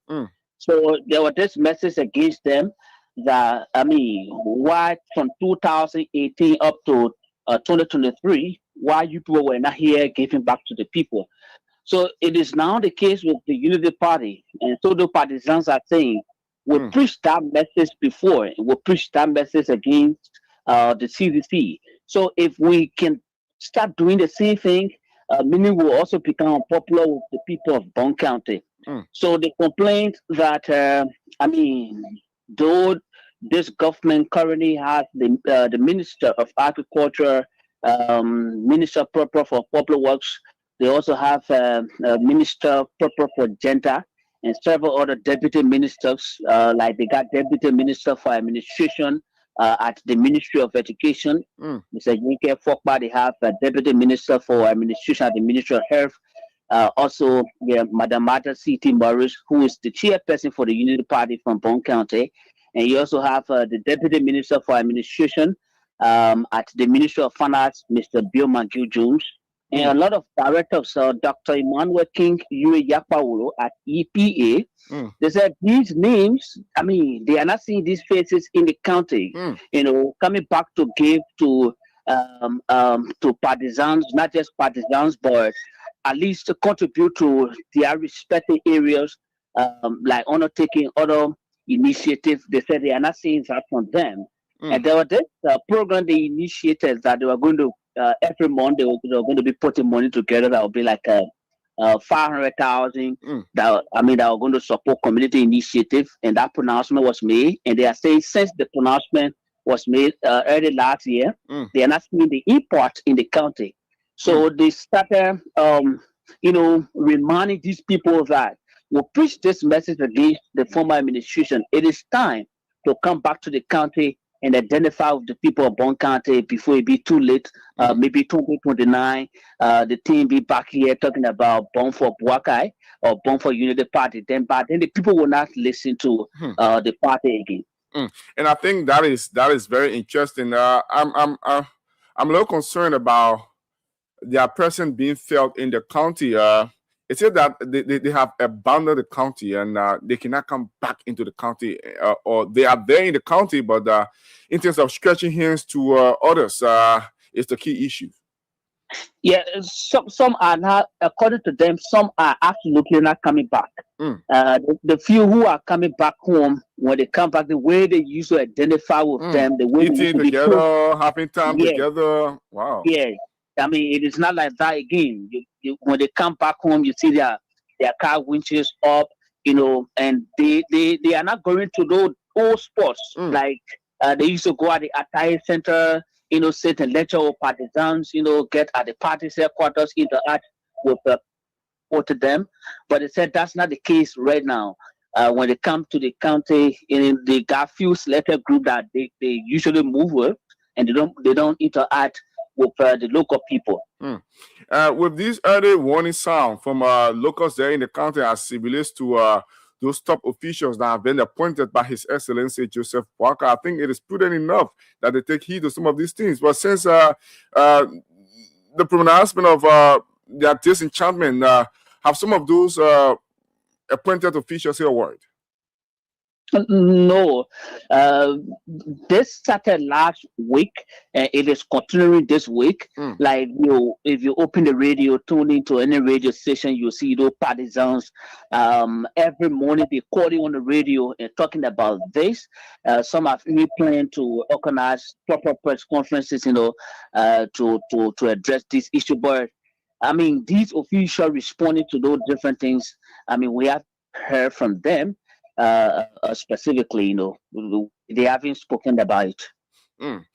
So there was this message against them that, why from 2018 up to 2023, why you people were not here giving back to the people. So it is now the case with the Unity Party. And so the partisans are saying, we preached that message before, we preached that message against the CDC. So if we can start doing the same thing, meaning will also become popular with the people of Bond County. So they complained that, though this government currently has the Minister of Agriculture, Minister proper for Public Works, they also have a Minister proper for Gender, and several other deputy ministers, like they got deputy minister for administration at the Ministry of Education. Mr. Yinke Fokpa, they have a deputy minister for administration at the Ministry of Health. Also, Madam Martha C.T. Morris, who is the chairperson for the Unity Party from Bond County. And you also have the deputy minister for administration at the Ministry of Finance, Mr. Bill McGill Jones. And a lot of directors, Dr. Emmanuel King, Yuri Yakpawolo at EPA, they said these names, they are not seeing these faces in the county, coming back to give to partisans, not just partisans, but at least to contribute to their respective areas, like undertaking other initiatives. They said they are not seeing that from them. And there was this program they initiated that they were going to every month they were going to be putting money together that would be like 500,000 that were going to support community initiative, and that pronouncement was made. And they are saying since the pronouncement was made early last year, they are not seeing the import in the county. So they started, reminding these people that we preach this message against the former administration. It is time to come back to the county and identify with the people of Bond County before it be too late. Maybe 2029, the team be back here talking about Bond for Buakai or Bond for Unity Party. Then the people will not listen to the party again. And I think that is very interesting. I'm a little concerned about their presence being felt in the county. It said that they have abandoned the county and they cannot come back into the county, or they are there in the county, but in terms of stretching hands to others, is the key issue. Yeah, some are not, according to them, some are absolutely not coming back. The few who are coming back home, when they come back, the way they used to identify with them, the way eating together, having time together. Wow. Yeah. It is not like that again. When they come back home, you see their car winches up, and they are not going to those old spots like they used to go at the attire center, sit and lecture with partisans, get at the party headquarters, interact with them. But they said that's not the case right now. When they come to the county, they got few selected group that they usually move with, and they don't interact with the local people. With these early warning sound from locals there in the county as it relates to those top officials that have been appointed by His Excellency Joseph Walker, I think it is prudent enough that they take heed of some of these things. But since the pronouncement of their disenchantment, have some of those appointed officials say a word? No, uh, this started last week, and it is continuing this week. Mm. Like if you open the radio, tune into any radio station, you see those partisans. Every morning they calling on the radio and talking about this. Some have even planned to organize proper press conferences, to address this issue. But I mean, these officials responding to those different things. I mean, we have heard from them specifically, they haven't spoken about it. Mm.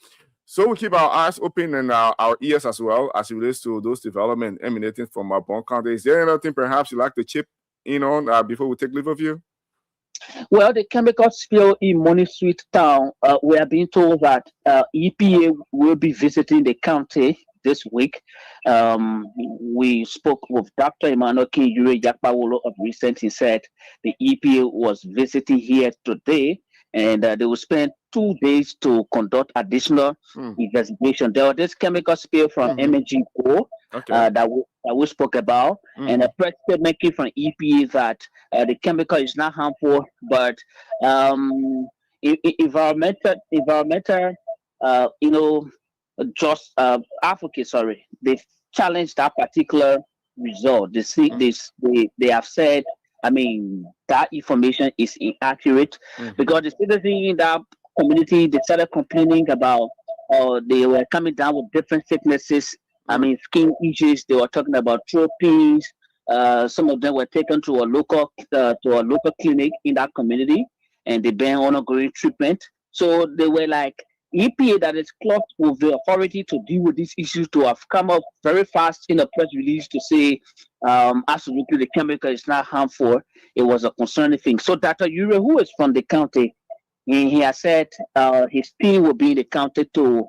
So we keep our eyes open and our ears as well as it relates to those developments emanating from our Bon County. Is there anything perhaps you'd like to chip in on before we take leave of you? Well, the chemical spill in Money Sweet Town, we are being told that EPA will be visiting the county this week. We spoke with Dr. Emmanuel Kinyure Yakpawolo of recent. He said the EPA was visiting here today, and they will spend 2 days to conduct additional investigation. There was this chemical spill from MNG4 Okay. that we spoke about, and a press statement came from EPA that the chemical is not harmful, but environmental, you know, just advocates, sorry, they challenged that particular result. They see this, they have said, I mean, that information is inaccurate because the citizens in that community they started complaining about they were coming down with different sicknesses. I mean, skin issues. They were talking about throat pains. Some of them were taken to a local clinic in that community, and they been undergoing treatment. So they were like EPA that is close with the authority to deal with these issues to have come up very fast in a press release to say absolutely the chemical is not harmful. It was a concerning thing. So Dr. Ure, who is from the county, he has said his team will be in the county to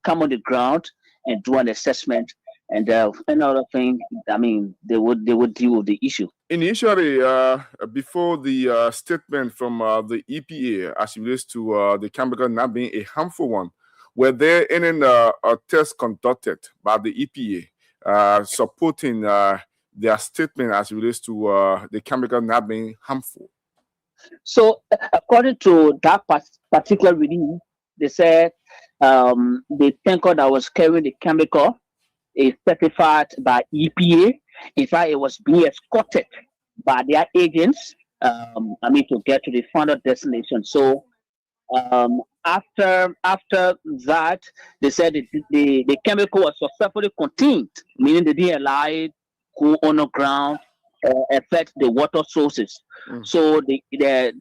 come on the ground and do an assessment. And another thing, I mean, they would deal with the issue. Initially, before the statement from the EPA as it relates to the chemical not being a harmful one, were there any tests conducted by the EPA supporting their statement as it relates to the chemical not being harmful? So, according to that particular release, they said the tanker that was carrying the chemical is certified by EPA. In fact, it was being escorted by their agents. I mean, to get to the final destination. So, after that, they said the chemical was successfully contained, meaning they didn't allow it go underground affect the water sources. So their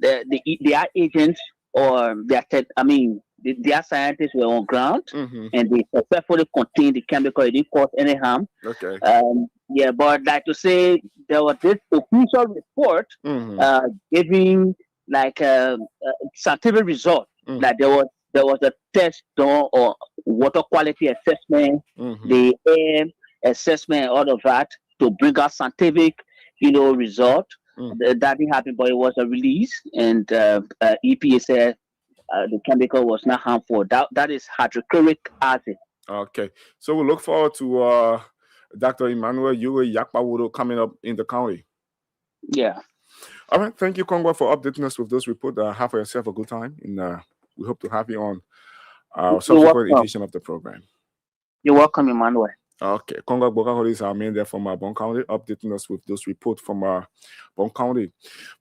agents or their scientists were on ground and they successfully contained the chemical. It didn't cause any harm. Okay. Yeah, but like to say there was this official report giving like a scientific result that there was a test done or water quality assessment, the air assessment, all of that to bring out scientific, result. That didn't happen, but it was a release, and EPA said the chemical was not harmful. That is hydrochloric acid. Okay, so we look forward to Dr. Emmanuel Yue Yakpawuro coming up in the county. Yeah. All right, thank you, Congo, for updating us with those reports. Have yourself a good time, and we hope to have you on our subsequent edition of the program. You're welcome, Emmanuel. Okay, Congo Bokaholi is our man there from Bon County, updating us with those reports from Bon County.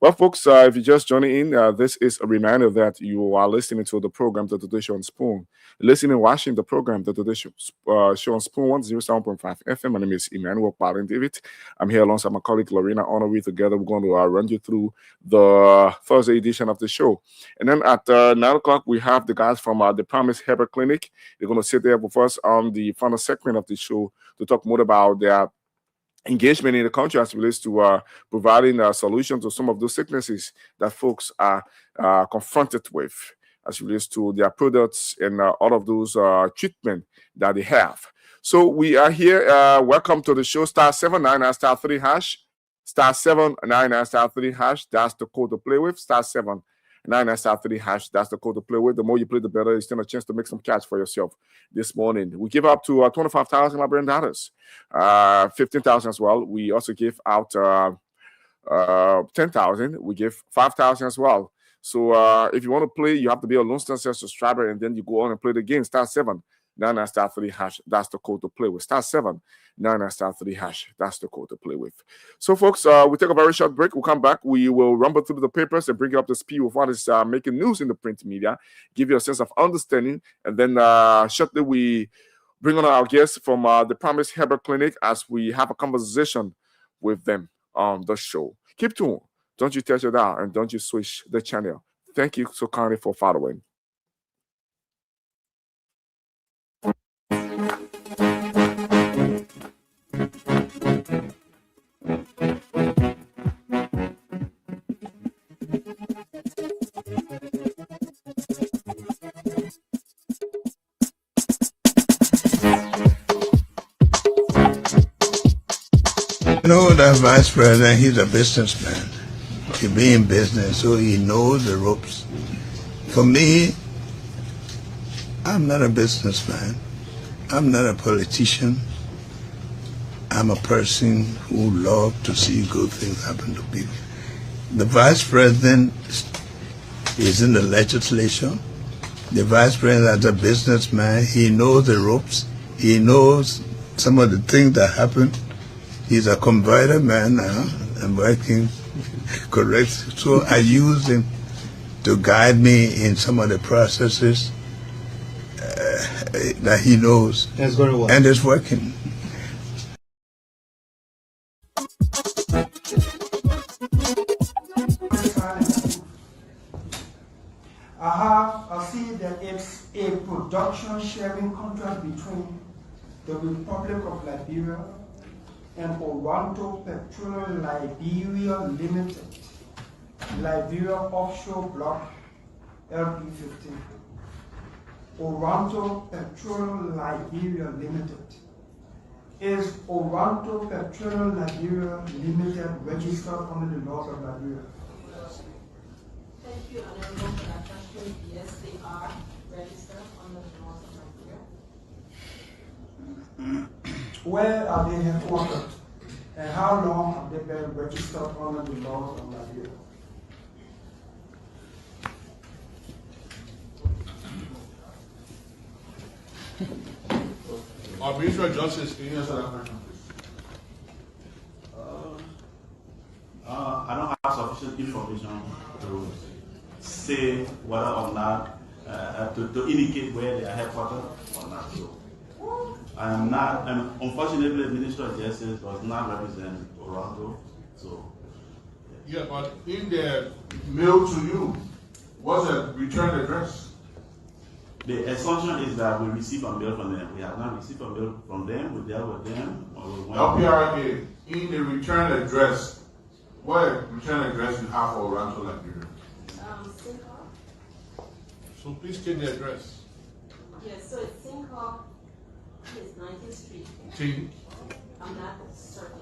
Well, folks, if you're just joining in, this is a reminder that you are listening to the program, The Today Show on Spoon. Listening and watching the program, The Today Show on Spoon 107.5 FM. My name is Emmanuel Parin David. I'm here alongside my colleague Lorena Honoree. Together, we're going to run you through the Thursday edition of the show. And then at 9 o'clock, we have the guys from the Promise Herbal Clinic. They're going to sit there with us on the final segment of the show to talk more about their engagement in the country as it relates to providing a solution to some of those sicknesses that folks are confronted with as it relates to their products and all of those treatment that they have. So we are here. Welcome to the show. *799 *3#. *799 *3#. That's the code to play with. *799 *3#. That's the code to play with. The more you play, the better. You stand a chance to make some cash for yourself this morning. We give up to $25,000 Liberian dollars, 15,000 as well. We also give out 10,000. We give 5,000 as well. So if you want to play, you have to be a Lone Star Cell subscriber, and then you go on and play the game. *7 *3#. That's the code to play with. *7 *3#. That's the code to play with. So, folks, we take a very short break. We'll come back. We will rumble through the papers and bring you up to speed with what is making news in the print media, give you a sense of understanding, and then shortly we bring on our guests from the Promise Herbert Clinic as we have a conversation with them on the show. Keep tuned. Don't you touch it out, and don't you switch the channel. Thank you so kindly for following. You know, that vice president, he's a businessman. He be in business, so he knows the ropes. For me, I'm not a businessman. I'm not a politician. I'm a person who loves to see good things happen to people. The vice president is in the legislature. The vice president, as a businessman, he knows the ropes. He knows some of the things that happen. He's a converter man now. I'm working correct. So I use him to guide me in some of the processes that he knows. It's going to work. And it's working. I see that it's a production sharing contract between the Republic of Liberia and Oranto Petroleum Liberia Limited, Liberia Offshore Block LP15. Oranto Petroleum Liberia Limited. Is Oranto Petroleum Liberia Limited registered under the laws of Liberia? Thank you, Honorable, for that question. Yes, they are registered under the laws of Liberia. Where are they headquartered? And how long have they been registered under the laws of Liberia? Our Minister of Justice, can you answer that question, please? I don't have sufficient information to say whether or not, to indicate where they are headquartered or not. So I am not, and unfortunately, the Minister of Justice does not represent Toronto. So yeah, but in the mail to you, what's the return address? the assumption is that we receive a mail from them. We have not received a mail from them. We dealt with them. Or we went LPRA, in the return address, what return address you have for Oranto Liberia? Sinkhawk. So please state the address. Yes, so it's Sinkhawk, it's 19th Street. T. I'm not certain.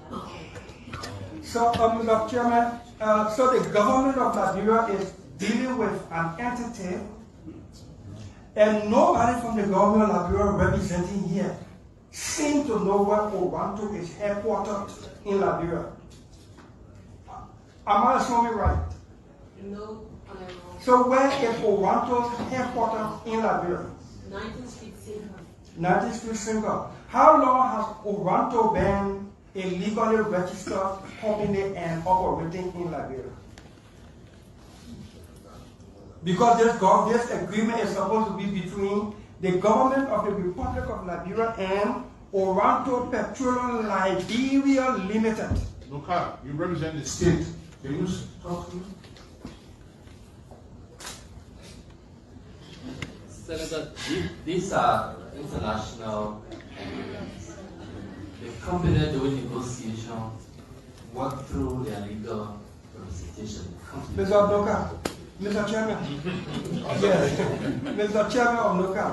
So, Mr. Chairman, so the government of Liberia is dealing with an entity, and nobody from the government of Liberia representing here seems to know where Oranto is headquartered in Liberia. Am I assuming right? No, Honorable. So where is Oranto's headquarters in Liberia? 19th Street, Sinkhawk. 19th Street, Sinkhawk. How long has Oranto been a legally registered company and operating in Liberia? Because this agreement is supposed to be between the government of the Republic of Liberia and Oranto Petroleum Liberia Limited. Look, you represent the state. Can you talk to me? Senator, these are international agreements. The company doing negotiation work through their legal representation. Mr. Noka, Mr. Chairman. Yes, Mr. Chairman of Noka.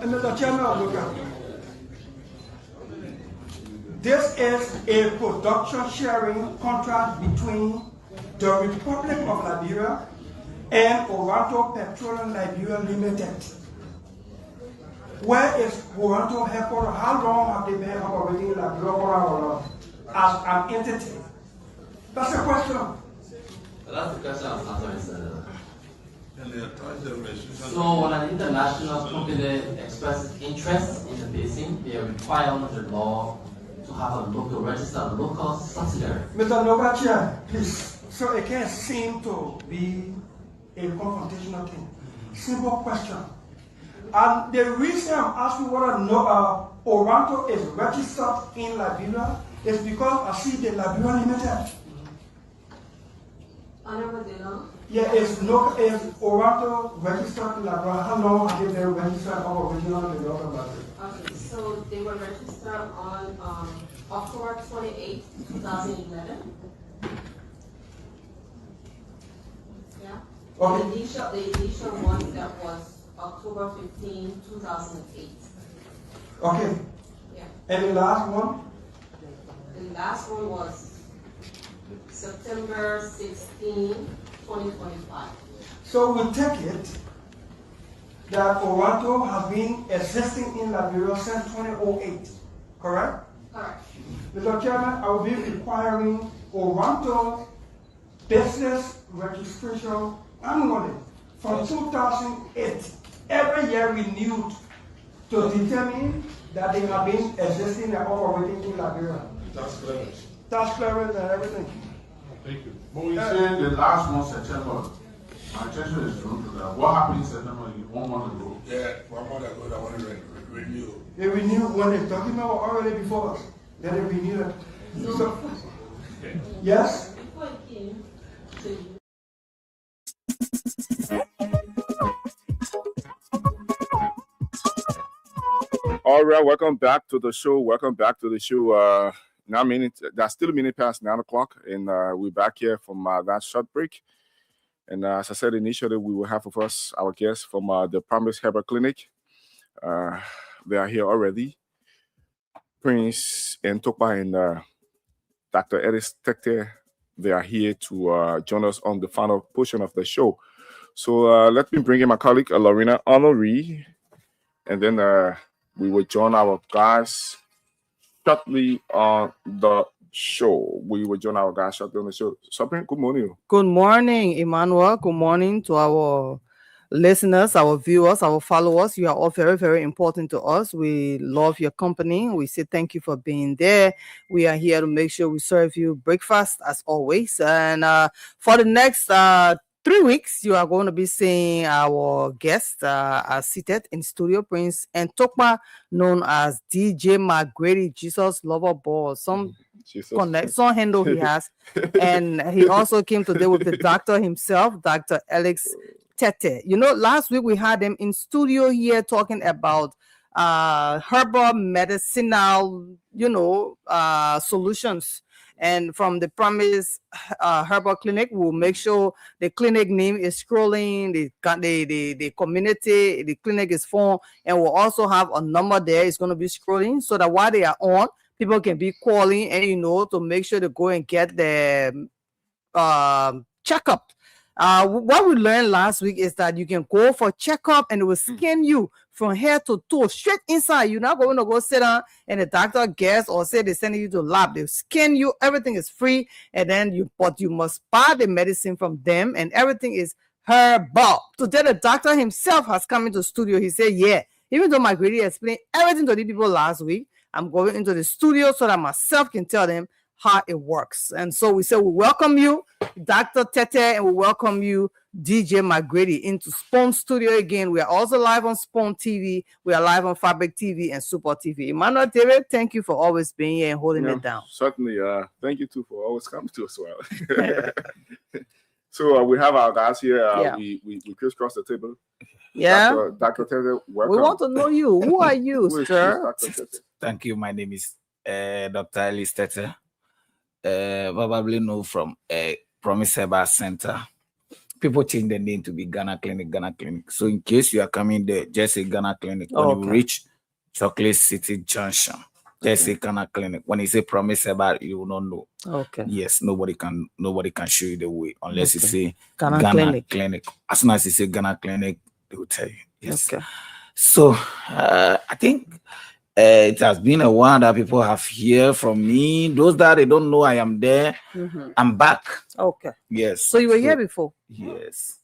Mr. Chairman of Noka. This is a production sharing contract between the Republic of Liberia and Oranto Petroleum Liberia Limited. Where is Oranto headquarters? How long have they been operating in Liberia as an entity? That's a question. That's the question I was answering, Senator. So when an international company expresses interest in the basin, they are required under the law to have a local register, a local subsidiary. Mr. Novatia, please. So it can't seem to be a confrontational thing. Simple question. And the reason I'm asking whether Oranto is registered in Liberia is because I see the Liberia Limited. Honorable Dillon. Yeah, is Oranto registered in Liberia? How long have they been registered or original in the other country? Okay, so they were registered on October 28, 2011. Yeah. Okay. The initial one that was October 15, 2008. Okay. Yeah. And the last one? The last one was September 16, 2025. So we take it that Oranto has been existing in Liberia since 2008, correct? Correct. Mr. Chairman, I will be requiring Oranto business registration annually from 2008, every year renewed to determine that they have been existing and operating in Liberia. Tax clearance and everything. Thank you. But we say the last one, September, my attention is drawn to that. What happened in September 1 month ago? Yeah, 1 month ago, I want to renew. They renewed when the document was already before us. Then they renewed it. So, yes? Before it came to you. All right, welcome back to the show. Welcome back to the show. 9 minutes. That's still a minute past 9 o'clock, and we're back here from that short break. And as I said initially, we will have with us our guests from the Promise Herbal Clinic. They are here already. Prince and Topa and Dr. Edis Tete, they are here to join us on the final portion of the show. So let me bring in my colleague, Lorena Honoree, and then we will join our guys shortly on the show. We will join our guys shortly on the show. Something, good morning. Good morning, Emmanuel. Good morning to our listeners, our viewers, our followers. You are all very, very important to us. We love your company. We say thank you for being there. We are here to make sure we serve you breakfast as always. And for the next 3 weeks, you are going to be seeing our guests are seated in studio. Prince and Tokma, known as DJ McGrady, Jesus Lover Ball. Some handle he has. And he also came today with the doctor himself, Dr. Alex Tete. You know, last week we had him in studio here talking about herbal medicinal, solutions. And from the Promise Herbal Clinic, we'll make sure the clinic name is scrolling, the community, the clinic is formed, and we'll also have a number there. It's going to be scrolling so that while they are on, people can be calling and, to make sure to go and get the checkup. What we learned last week is that you can go for checkup and it will scan you from head to toe, straight inside. You're not going to go sit down and the doctor guess or say they're sending you to lab. They scan you. Everything is free. And then you must buy the medicine from them and everything is herbal. Today, the doctor himself has come into the studio. He said, yeah, even though McGrady explained everything to the people last week, I'm going into the studio so that myself can tell them how it works. And so we say we welcome you, Dr. Tete, and we welcome you, DJ McGrady, into Spawn Studio again. We are also live on Spawn TV. We are live on Fabric TV and Super TV. Emmanuel David, thank you for always being here and holding it down. Certainly. Thank you too for always coming to us well. So we have our guys here. We crisscross the table. Yeah. Dr. Tete, welcome. We want to know you. Who are you, sir? Thank you. My name is Dr. Alice Tete. Probably know from Promise Herbal Center. People change the name to be Ghana Clinic. So in case you are coming there, just say Ghana Clinic. When you reach Chocolate City Junction, just say Ghana Clinic. When you say Promise Herbal, you will not know. Okay. Yes, nobody can show you the way unless you say Ghana Clinic. As soon as you say Ghana Clinic, they will tell you. Yes. Okay. So I think It has been a while that people have heard from me. Those that they don't know I am there, I'm back. Okay. Yes. So you were here before? Yes.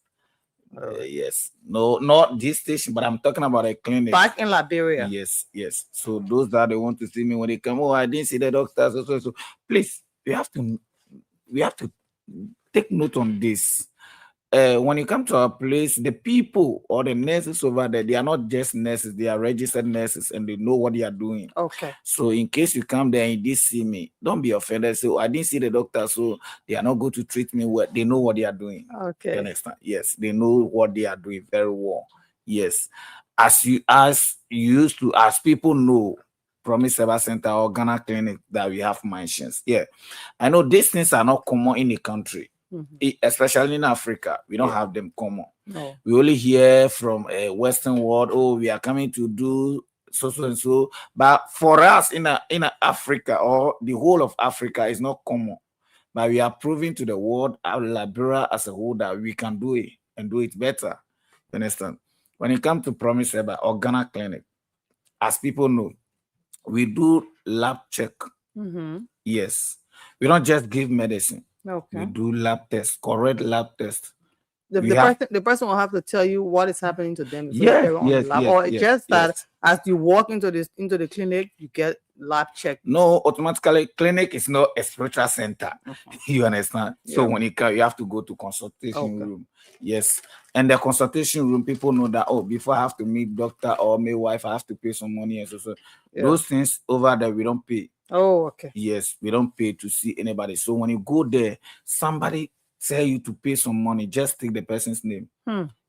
Yes. No, not this station, but I'm talking about a clinic. Back in Liberia? Yes, yes. So those that they want to see me when they come, oh, I didn't see the doctors. So please, we have to take note on this. When you come to our place, the people or the nurses over there, they are not just nurses, they are registered nurses and they know what they are doing. Okay. So in case you come there and you didn't see me, don't be offended. Say, oh, I didn't see the doctor, so they are not going to treat me well. They know what they are doing. Okay. You understand? Yes, they know what they are doing very well. Yes. As people know, Promise Service Center or Ghana Clinic that we have mansions. Yeah. I know these things are not common in the country. Especially in Africa, we don't have them common. No. We only hear from a Western world, oh, we are coming to do so and so. But for us in Africa or the whole of Africa, is not common. But we are proving to the world, our Liberia as a whole, that we can do it and do it better. You understand? When it comes to Promise Eba or Ghana Clinic, as people know, we do lab check. Yes. We don't just give medicine. Okay. We do lab tests, correct lab tests. The person will have to tell you what is happening to them. Or just that as you walk into the clinic, you get lab check. No, automatically clinic is not a spiritual center. You understand? Yeah. So when you come, you have to go to consultation room. Yes. And the consultation room, people know that, oh, before I have to meet doctor or my wife, I have to pay some money and so. Those things over there, we don't pay. Oh, okay. Yes, we don't pay to see anybody. So when you go there, somebody tell you to pay some money, just take the person's name.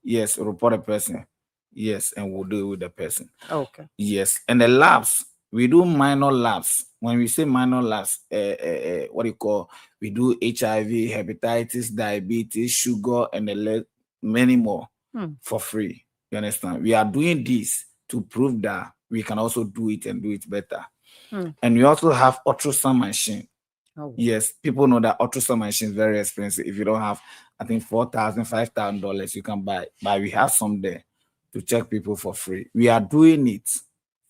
Yes, report the person. Yes, and we'll deal with the person. Okay. Yes, and the labs, we do minor labs. When we say minor labs, what do you call? We do HIV, hepatitis, diabetes, sugar, and many more for free. You understand? We are doing this to prove that we can also do it and do it better. And we also have ultrasound machine. Oh. Yes, people know that ultrasound machine is very expensive. If you don't have, I think $4,000, $5,000, you can buy. But we have some there to check people for free. We are doing it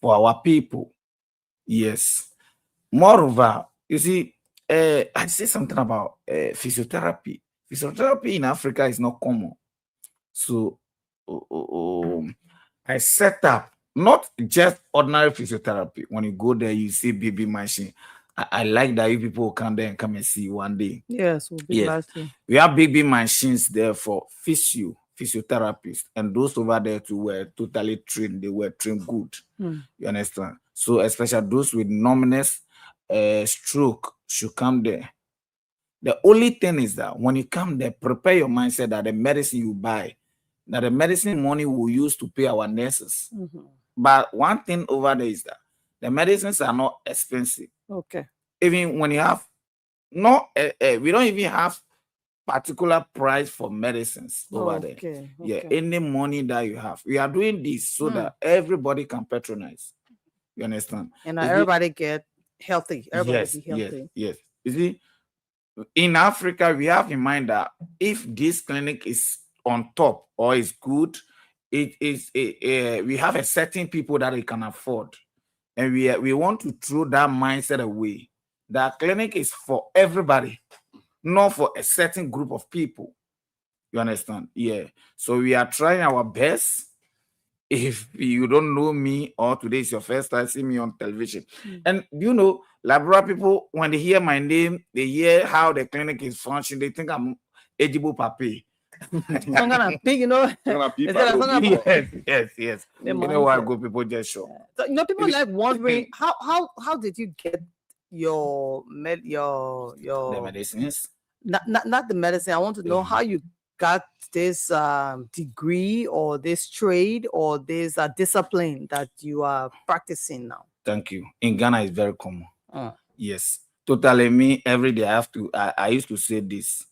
for our people. Yes. Moreover, you see, I say something about physiotherapy. Physiotherapy in Africa is not common. So I set up not just ordinary physiotherapy. When you go there, you see BB machine. I like that you people come there and come and see one day. Yes, we'll be glad to. We have big machines there for physiotherapists, and those over there too were totally trained. They were trained good. You understand? So especially those with numbness, stroke should come there. The only thing is that when you come there, prepare your mindset that the medicine you buy, that the medicine money we use to pay our nurses. But one thing over there is that the medicines are not expensive. Okay. Even when you have we don't even have particular price for medicines over there. Yeah, any money that you have. We are doing this so that everybody can patronize. You understand? And everybody get healthy. Everybody be healthy. Yes. You see, in Africa, we have in mind that if this clinic is on top or is good, we have a certain people that it can afford. And we want to throw that mindset away. That clinic is for everybody, not for a certain group of people. You understand? Yeah. So we are trying our best. If you don't know me or today is your first time seeing me on television. And you know, Labra people, when they hear my name, they hear how the clinic is functioning, they think I'm Ejibo Papi. Some kind of big, you know. Yes. You know why good people just show. So, you know, people like wondering how did you get your the medicines? Not the medicine. I want to know how you got this degree or this trade or this discipline that you are practicing now. Thank you. In Ghana, it's very common. Yes, totally. Me every day I used to say this.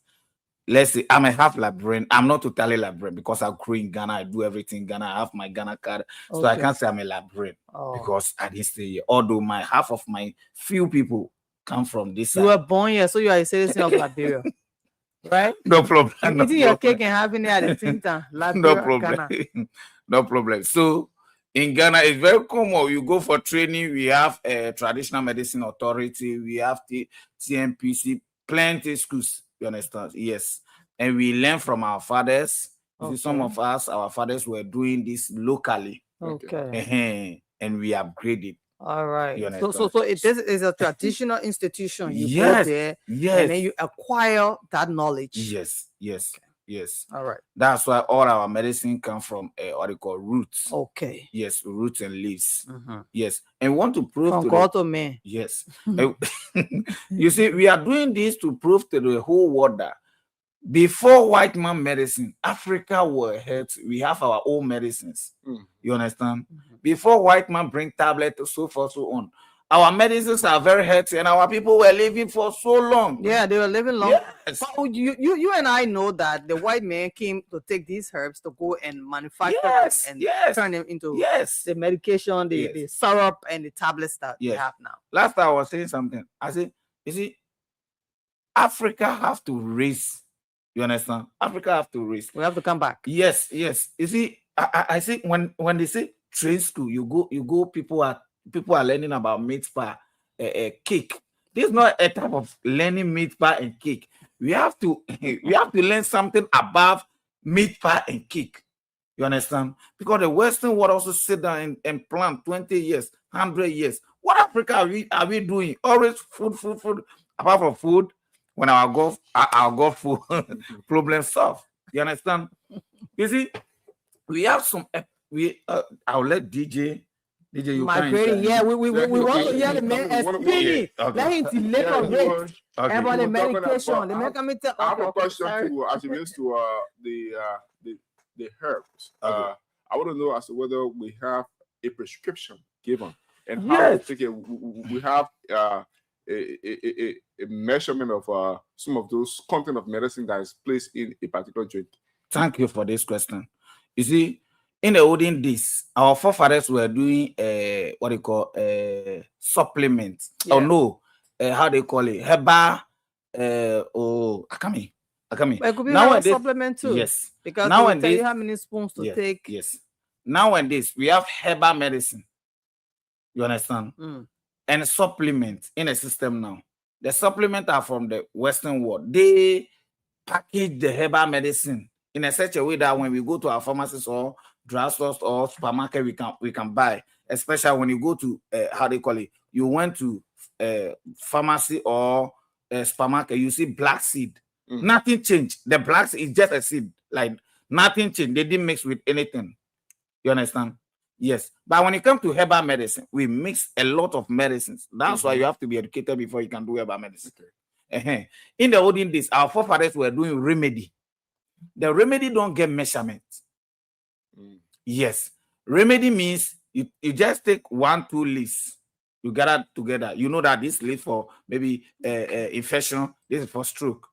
Let's say I'm a half Liberian. I'm not totally Liberian because I grew in Ghana. I do everything in Ghana. I have my Ghana card. So I can't say I'm a Liberian because I didn't stay here. Although half of my few people come from this side. You were born here, so you are a citizen of Liberia. Right? No problem. Eating your cake and having it at the same time. No problem. No problem. So In Ghana, it's very common. You go for training, we have a traditional medicine authority, we have the TMPC, plenty schools, you understand? Yes. And we learn from our fathers. You see, some of us, our fathers were doing this locally. Okay. And we upgraded. All right. You This is a traditional institution. You go Yes, there, yes. and then you acquire that knowledge. Yes, yes, yes. All right. That's why all our medicine come from what they call roots. Okay. Yes, roots and leaves. Mhm. Yes, and we want to prove From to God to man. Yes. You see, we are doing this to prove to the whole world that before white man medicine, Africa were healthy. We have our own medicines. You understand? Before white man bring tablet, so forth, so on. Our medicines are very healthy, and our people were living for so long. Yeah, they were living long. Yes. But you and I know that the white man came to take these herbs to go and manufacture Yes, them and yes, turn them into yes. the medication, the syrup, and the tablets that we Yes. have now. Last time I was saying something. I said, you see, Africa have to raise. You understand? Africa have to raise. We have to come back. Yes, yes. You see, I see when they say trade school, you go. People are learning about meat pie, cake. This is not a type of learning meat pie and cake. We have to learn something above meat pie and cake. You understand? Because the Western world also sit down and plan 20 years, 100 years. What Africa are we doing? Always food. Apart from food, when our golf food problem solved. You understand? You see, we have some. I'll let DJ. You Migrating, yeah, we want to hear the man explaining. Let him delay from it. About the medication, the medication. I have a question to as it relates to the herbs. I want to know as to whether we have a prescription given and how to take it. We have a measurement of some of those content of medicine that is placed in a particular drink. Thank you for this question. You see, in the olden days, our forefathers were doing what they call supplements. Yeah. Oh no, how they call it? Herbal. Akami. But it could be a supplement too. Yes. Because they will tell you how many spoons to yes, take. Yes. Nowadays, we have herbal medicine. You understand? And supplements in the system now. The supplements are from the Western world. They package the herbal medicine in a such a way that when we go to our pharmacies or drugstores or supermarket, we can buy. Especially when you go to how they call it. You went to pharmacy or supermarket, you see black seed. Nothing changed. The black seed is just a seed. Like nothing changed. They didn't mix with anything. You understand? Yes. But when it comes to herbal medicine, we mix a lot of medicines. That's why you have to be educated before you can do herbal medicine. In the olden days, our forefathers were doing remedy. The remedy don't get measurement. Yes. Remedy means you just take 1-2 leaves. You gather together. You know that this leaf for maybe infection, this is for stroke.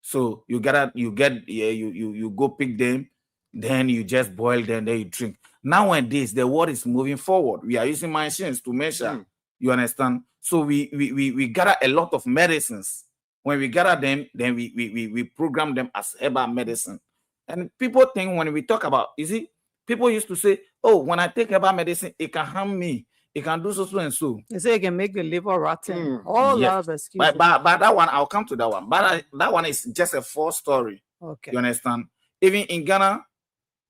So you go pick them, then you just boil them, then you drink. Nowadays, the world is moving forward. We are using machines to measure. You understand? So we gather a lot of medicines. When we gather them, then we program them as herbal medicine. And people think when we talk about, you see, people used to say, oh, when I take herbal medicine, it can harm me. It can do so and so. They say it can make the liver rotten. All lot of excuses. But that one, I'll come to that one. But that one is just a false story. Okay. You understand? Even in Ghana,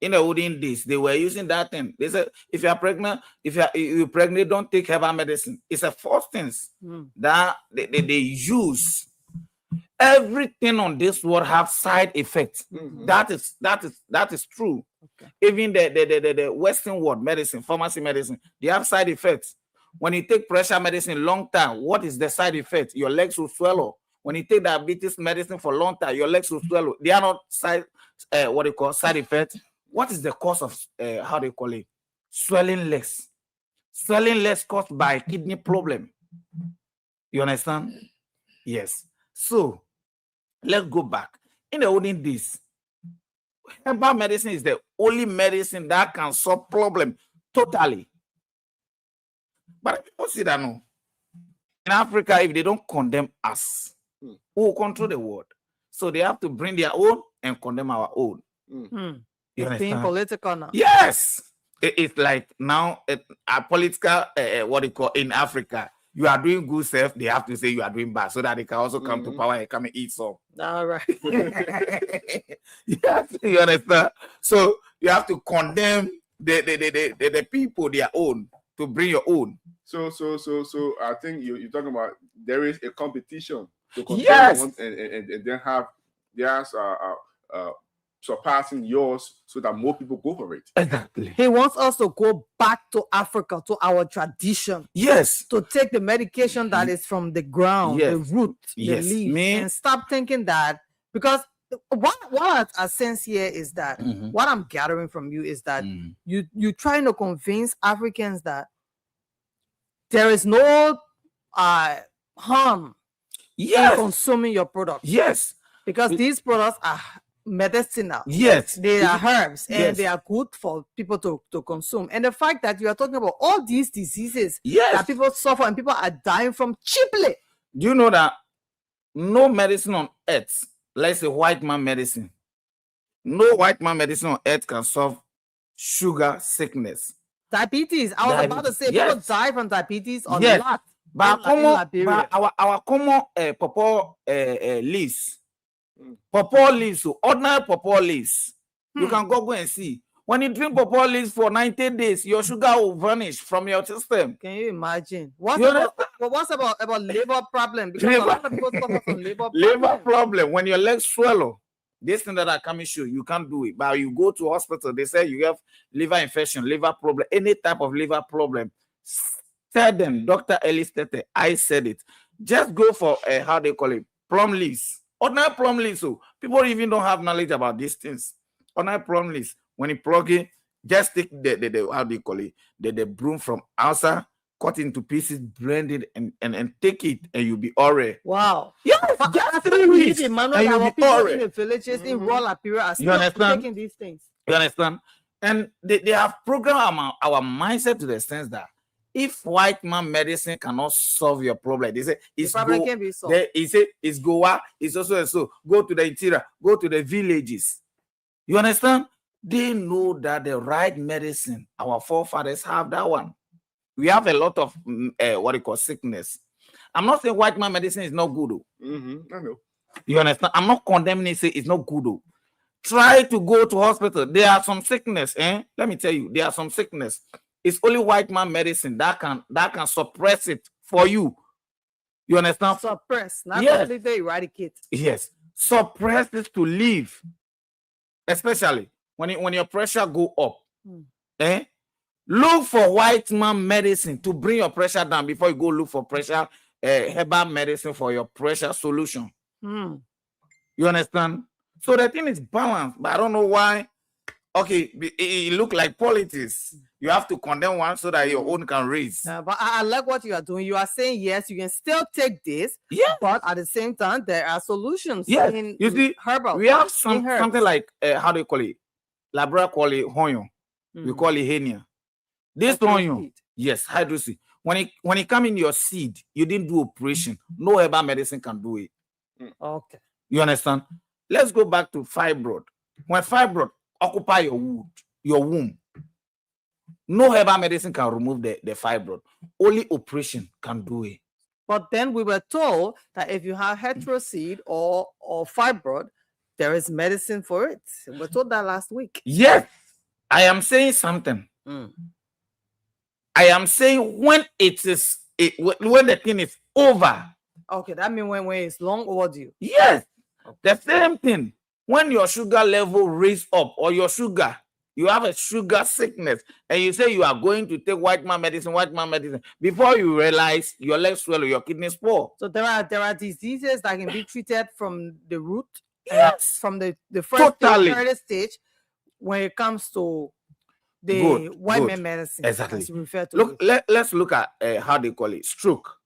in the olden days, they were using that thing. They said, if you are pregnant, you're pregnant, don't take herbal medicine. It's a false thing that they use. Everything on this world have side effects. That is true. Okay. Even the Western world medicine, pharmacy medicine, they have side effects. When you take pressure medicine long time, what is the side effect? Your legs will swallow. When you take diabetes medicine for long time, your legs will swallow. They are not side effects. What is the cause of how they call it? Swelling legs. Swelling legs caused by kidney problem. You understand? Yes. So let's go back. In the olden days, herbal medicine is the only medicine that can solve problem totally. But people see that no. In Africa, if they don't condemn us, who will control the world? So they have to bring their own and condemn our own. You it's being political now. Yes. It's like now a political what you call in Africa. You are doing good self, they have to say you are doing bad so that they can also come to power and come and eat some. All right. You understand? So you have to condemn the people their own to bring your own. So I think you're talking about there is a competition to control Yes. one and then have theirs surpassing yours so that more people go for it. Exactly. He wants us to go back to Africa, to our tradition. Yes. To take the medication that is from the ground, Yes. the root, the Yes. leaf, Me- and stop thinking that, because what I sense here is that what I'm gathering from you is that you trying to convince Africans that there is no harm in consuming your products. Yes. Because these products are medicinal. Yes. They are herbs and Yes. they are good for people to consume. And the fact that you are talking about all these diseases Yes. that people suffer and people are dying from cheaply. Do you know that no medicine on earth, let's say white man medicine, no white man medicine on earth can solve sugar sickness. Diabetes. I was about to say Yes. people die from diabetes a Yes. lot. But in common, Liberia. but our common pawpaw leaves, pawpaw leaves, so ordinary pawpaw leaves, you can go and see. When you drink pawpaw leaves for 90 days, your sugar will vanish from your system. Can you imagine? What's You about liver problem? Because a lot of people suffer from liver Liver problem. problem. When your legs swallow, this thing that I come show you can't do it. But you go to hospital, they say you have liver infection, liver problem, any type of liver problem. Tell them, Dr. Ellis Tete, I said it. Just go for how they call it, plum leaves. Ordinary plum leaves. So people even don't have knowledge about these things. Ordinary plum leaves. When you plug it, just take the how do you call it, the broom from outside, cut into pieces, blend it, and take it, and you'll be all right. Wow. Yes, But just I 3 think we need weeks, the manual and that you'll our be people all in right. the villages in rural Liberia are You still understand? taking these things. You understand? And they have programmed our mindset to the sense that if white man medicine cannot solve your problem, they say it's problem go. can be solved. They say it's Goa, it's also and so. Go to the interior, go to the villages. You understand? They know that the right medicine, our forefathers have that one. We have a lot of what you call sickness. I'm not saying white man medicine is not good. Though. I know. You understand? I'm not condemning it, say it's not good. Though. Try to go to hospital. There are some sickness, Let me tell you, there are some sickness. It's only white man medicine that can suppress it for you. You understand? Suppress, not Yes. completely eradicate. Yes. Suppress it to live. Especially when your pressure go up. Look for white man medicine to bring your pressure down before you go look for pressure herbal medicine for your pressure solution. You understand? So the thing is balanced, but I don't know why. Okay, it look like politics. You have to condemn one so that your own can raise. But I like what you are doing. You are saying yes, you can still take this, but at the same time, there are solutions. Yes, in you see, herbal. we have in herbs. something like how do you call it? Labra call it honyo. We call it henia. This honyo, yes, hydroseed. When it come in your seed, you didn't do operation. No herbal medicine can do it. Okay. You understand? Let's go back to fibroid. When fibroid occupy your womb, no herbal medicine can remove the fibroid. Only operation can do it. But then we were told that if you have heteroseed or fibroid, there is medicine for it. We were told that last week. Yes, I am saying something. I am saying when when the thing is over. Okay, that means when it's long overdue. Yes, the same thing. When your sugar level raise up or your sugar, you have a sugar sickness, and you say you are going to take white man medicine, before you realize your legs swell, your kidneys poor. So there are diseases that can be treated from the root. Yes, from the first totally. third stage when it comes to the white man medicine. Exactly. As you refer to Look, it. let's look at how they call it, stroke.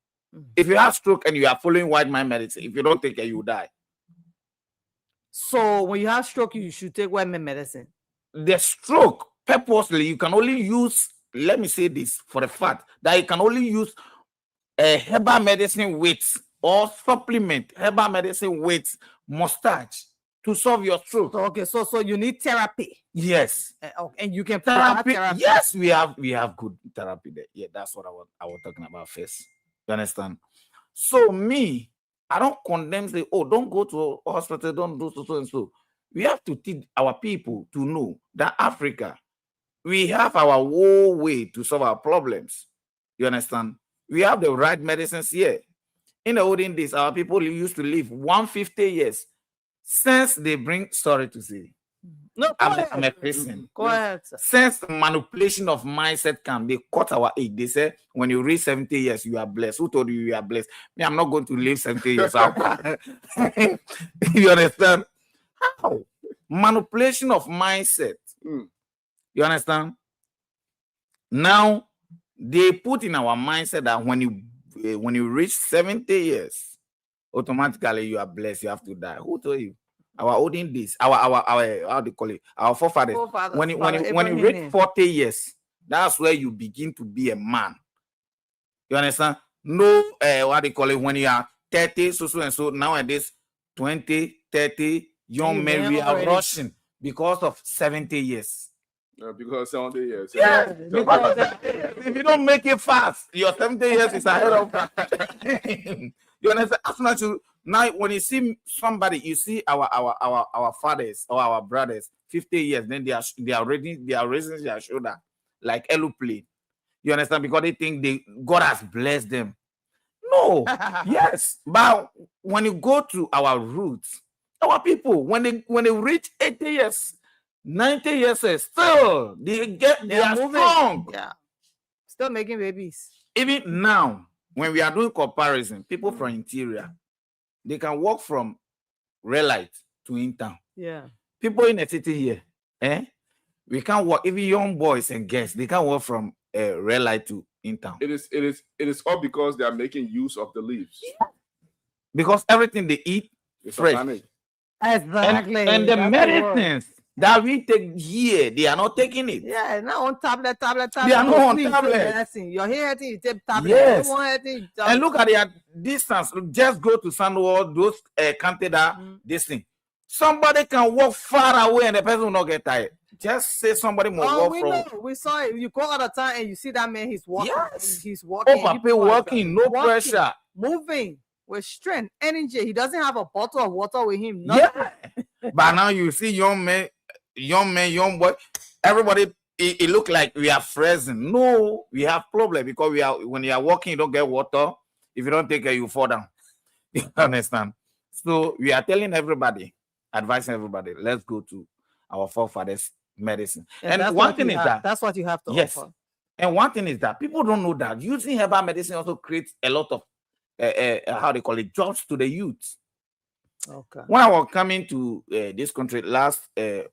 If you have stroke and you are following white man medicine, if you don't take it, you die. So when you have stroke, you should take white man medicine. The stroke, purposely, you can only use, let me say this for the fact that you can only use herbal medicine with or supplement herbal medicine with mustache. to solve your stroke. So, okay, so you need therapy. Yes. And you can provide therapy. Yes, we have good therapy there. Yeah, that's what I was talking about first. You understand? So me, I don't condemn, say, oh, don't go to a hospital, don't do so and so. We have to teach our people to know that Africa, we have our whole way to solve our problems. You understand? We have the right medicines here. In the olden days, our people used to live 150 years. Since they bring, sorry to say, no, I'm a person. Go ahead, sir. Since the manipulation of mindset can, they cut our age. They say when you reach 70 years, you are blessed. Who told you are blessed? Me, I'm not going to live 70 years. You understand? How? Manipulation of mindset. You understand? Now they put in our mindset that when you reach 70 years, automatically you are blessed. You have to die. Who told you? Our olden days, our how do you call it? Our forefathers. When you reach 40 years, that's where you begin to be a man. You understand? No, what do you call it? When you are 30, so and so, nowadays 20, 30, young men, we are rushing because of 70 years. Because 70 years. Yeah, because if you don't make it fast, your 70 years is ahead of you understand? As much as now, when you see somebody, you see our fathers or our brothers, 50 years, then they are raising their shoulder like aeroplane. You understand? Because they think God has blessed them. No, yes, but when you go to our roots, our people, when they reach 80 years, 90 years, still they are moving. Strong. Yeah, still making babies. Even now, when we are doing comparison, people from interior, they can walk from red light to in town. Yeah. People in the city here, we can't walk. Even young boys and girls, they can walk from red light to in town. It is all because they are making use of the leaves. Yeah. Because everything they eat is fresh. Organic. Exactly. And the medicines that we take here, they are not taking it. Yeah, not on tablet. They are not on tablet. Your hair, you take tablet. Yes. Tablet. And look at their distance. Just go to Sandwall, those countries that this thing. Somebody can walk far away and the person will not get tired. Just say somebody will walk we from. know. We saw it. You go all the time and you see that man. He's walking. Yes. He's walking. Oh, Papa, walking, no pressure, moving with strength, energy. He doesn't have a bottle of water with him. Nothing. Yeah. But now you see young man, young boy. Everybody, it look like we are frozen. No, we have problem because when you are walking, you don't get water. If you don't take care, you fall down. You understand? So we are telling everybody, advising everybody, let's go to our forefathers' medicine. And one thing is that's what you have to offer. And one thing is that people don't know that using herbal medicine also creates a lot of how they call it, jobs to the youth. Okay. When I was coming to this country last year,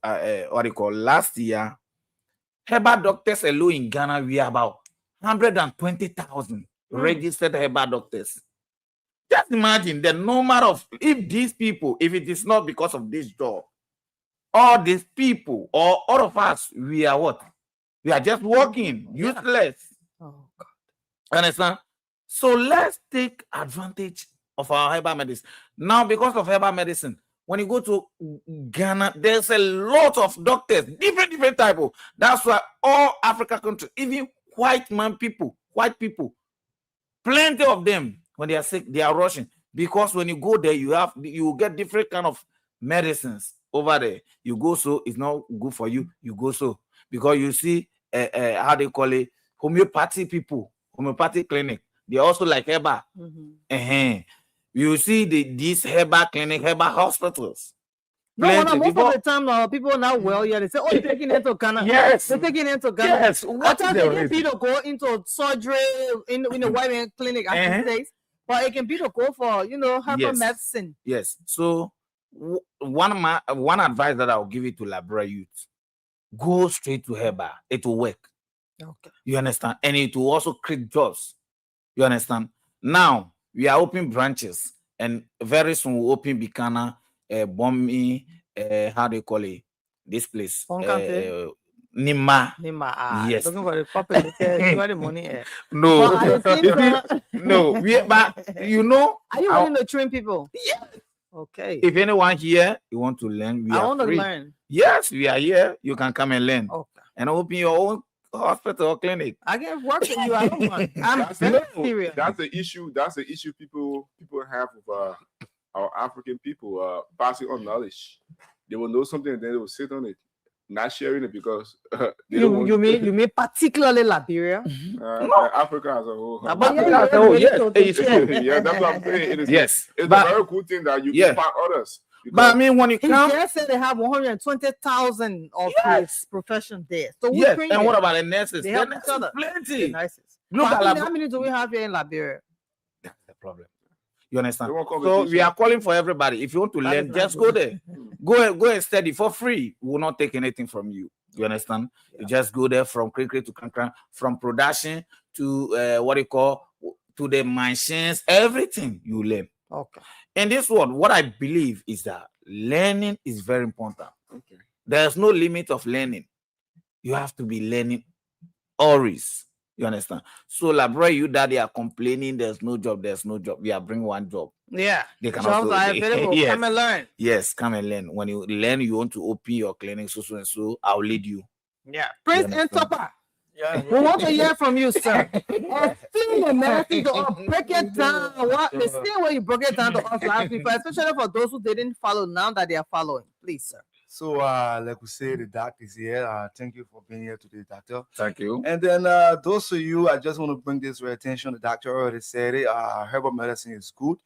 herbal doctors alone in Ghana, we are about 120,000 registered herbal doctors. Just imagine the number of, if these people, if it is not because of this job, all these people, or all of us, we are what? We are just working, useless. Oh, God. Understand? So let's take advantage of our herbal medicine. Now, because of herbal medicine, when you go to Ghana, there's a lot of doctors, different type of. That's why all African countries, even white people, plenty of them, when they are sick, they are rushing. Because when you go there, you get different kind of medicines over there. You go so, it's not good for you. You go so. Because you see, how they call it, homeopathy clinic. They also like herbal. You see these herbal clinic, herbal hospitals. No, most of the time, people are not well. Yeah, they say, "Oh, you're taking it to Ghana." Yes, they're taking it to Ghana. Yes, I thought they can be to go into surgery in the white man clinic after States, but it can be to go for herbal medicine. Yes. So one advice that I'll give it to Labra youth: go straight to herbal. It will work. Okay. You understand? And it will also create jobs. You understand? Now we are opening branches, and very soon we'll open Bikana, Bombi, how do you call it? This place. Nima. Yes. Looking for the puppet. Where the money? No. No. But are you willing to train people? Yes. Okay. If anyone here you want to learn, we I are want to free. learn. Yes, we are here. You can come and learn Okay. and open your own hospital or clinic. I can work with you. I don't mind. I'm That's very no, serious. that's the issue. That's the issue people have with our African people passing on knowledge. They will know something and then they will sit on it, not sharing it because they don't want You mean particularly Liberia? Africa as a whole. But yeah, Africa as a whole, yes, it's true. Yeah, that's what I'm saying. It is Yes, it's but- a very cool thing that you Yeah. find others. But I mean, when you He come, just said they have 120,000 of his profession there. So we yes, train and them. what about the nurses? They The help each nurses other. plenty. The nurses. Look But at how many do we have here in Liberia? That's the problem. You understand? They want So competition. we are calling for everybody. If you want to That learn, is not just go there. Go and study for free. We will not take anything from you. You understand? You just go there from cricket to Kankran, from production to what you call to the machines, everything you learn. Okay. In this world, what I believe is that learning is very important. Okay. There's no limit of learning. You have to be learning always. You understand? So, like, bro, you that they are complaining there's no job. We are bringing one job. Yeah. They can Jobs also are available. yes. Come and learn. Yes, come and learn. When you learn, you want to open your clinic, so and so. I'll lead you. Yeah. Prince You and understand? Topper. We want to hear from you, sir. Explain the message to us. Break it down. What the same way you broke it down to us last week, but especially for those who didn't follow now that they are following. Please, sir. So, like we say, the doctor is here. Thank you for being here today, doctor. Thank you. And then those of you, I just want to bring this to your attention. The doctor already said it. Herbal medicine is good,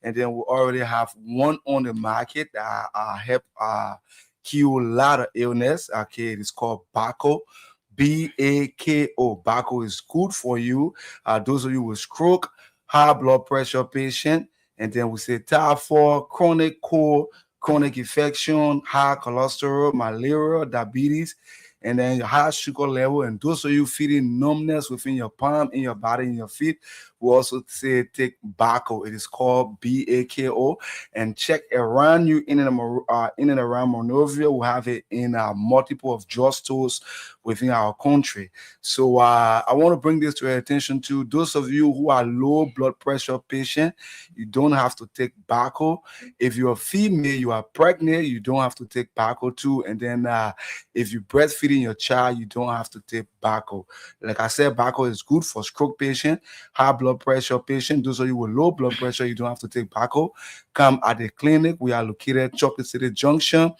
and then we already have one on the market that help cure a lot of illness. Okay, it is called Baco. BAKO. Baco is good for you. Those of you with stroke, high blood pressure patient, and then we say typhoid, chronic cold, chronic infection, high cholesterol, malaria, diabetes, and then your high sugar level. And those of you feeling numbness within your palm, in your body, in your feet, we also say take Baco. It is called BAKO. And check around you in and around Monrovia. We have it in multiple of drugstores within our country. So I want to bring this to your attention to those of you who are low blood pressure patient. You don't have to take Baco. If you're a female, you are pregnant, you don't have to take Baco too. And then if you're breastfeeding your child, you don't have to take Baco. Like I said, Baco is good for stroke patient, high blood pressure patient. Those of you with low blood pressure, you don't have to take Baco. Come at the clinic. We are located at Chocolate City Junction.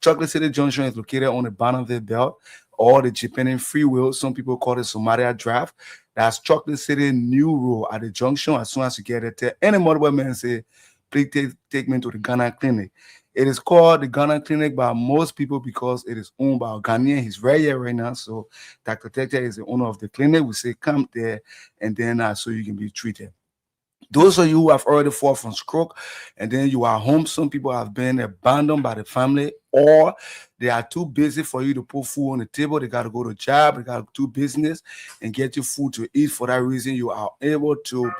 Chocolate City Junction is located on the Bonneville Belt or the Japan Freeway. Some people call it Somalia Drive. That's Chocolate City New Road at the junction. As soon as you get it, tell any mobile man say, please take me to the Ghana Clinic. It is called the Ghana Clinic by most people because it is owned by a Ghanaian. He's right here right now. So Dr. Tete is the owner of the clinic. We say come there and then so you can be treated. Those of you who have already fought from stroke and then you are home, some people have been abandoned by the family or they are too busy for you to put food on the table. They got to go to job, they got to do business and get you food to eat. For that reason, you are able to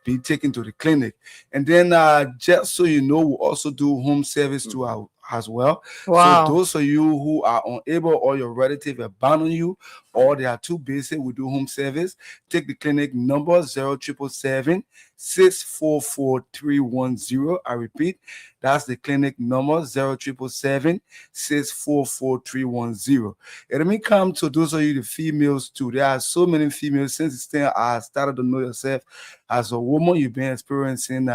be taken to the clinic. And then just so you know, we also do home service to our as well. Wow. So those of you who are unable or your relative abandon you or they are too busy, we do home service. Take the clinic number 0777 644-310. I repeat, that's the clinic number 0777 644-310. And let me come to those of you, the females too. There are so many females since I started to know yourself as a woman. You've been experiencing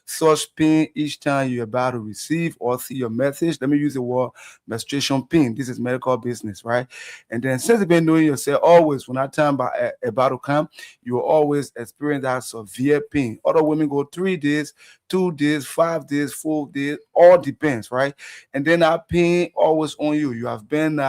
such pain each time you're about to receive or see your message. Let me use the word menstruation pain. This is medical business, right? And then since you've been knowing yourself, always when that time about to come, you will always experience that severe pain. Other women go 3 days, 2 days, 5 days, 4 days, all depends, right? And then that pain always on you. You have been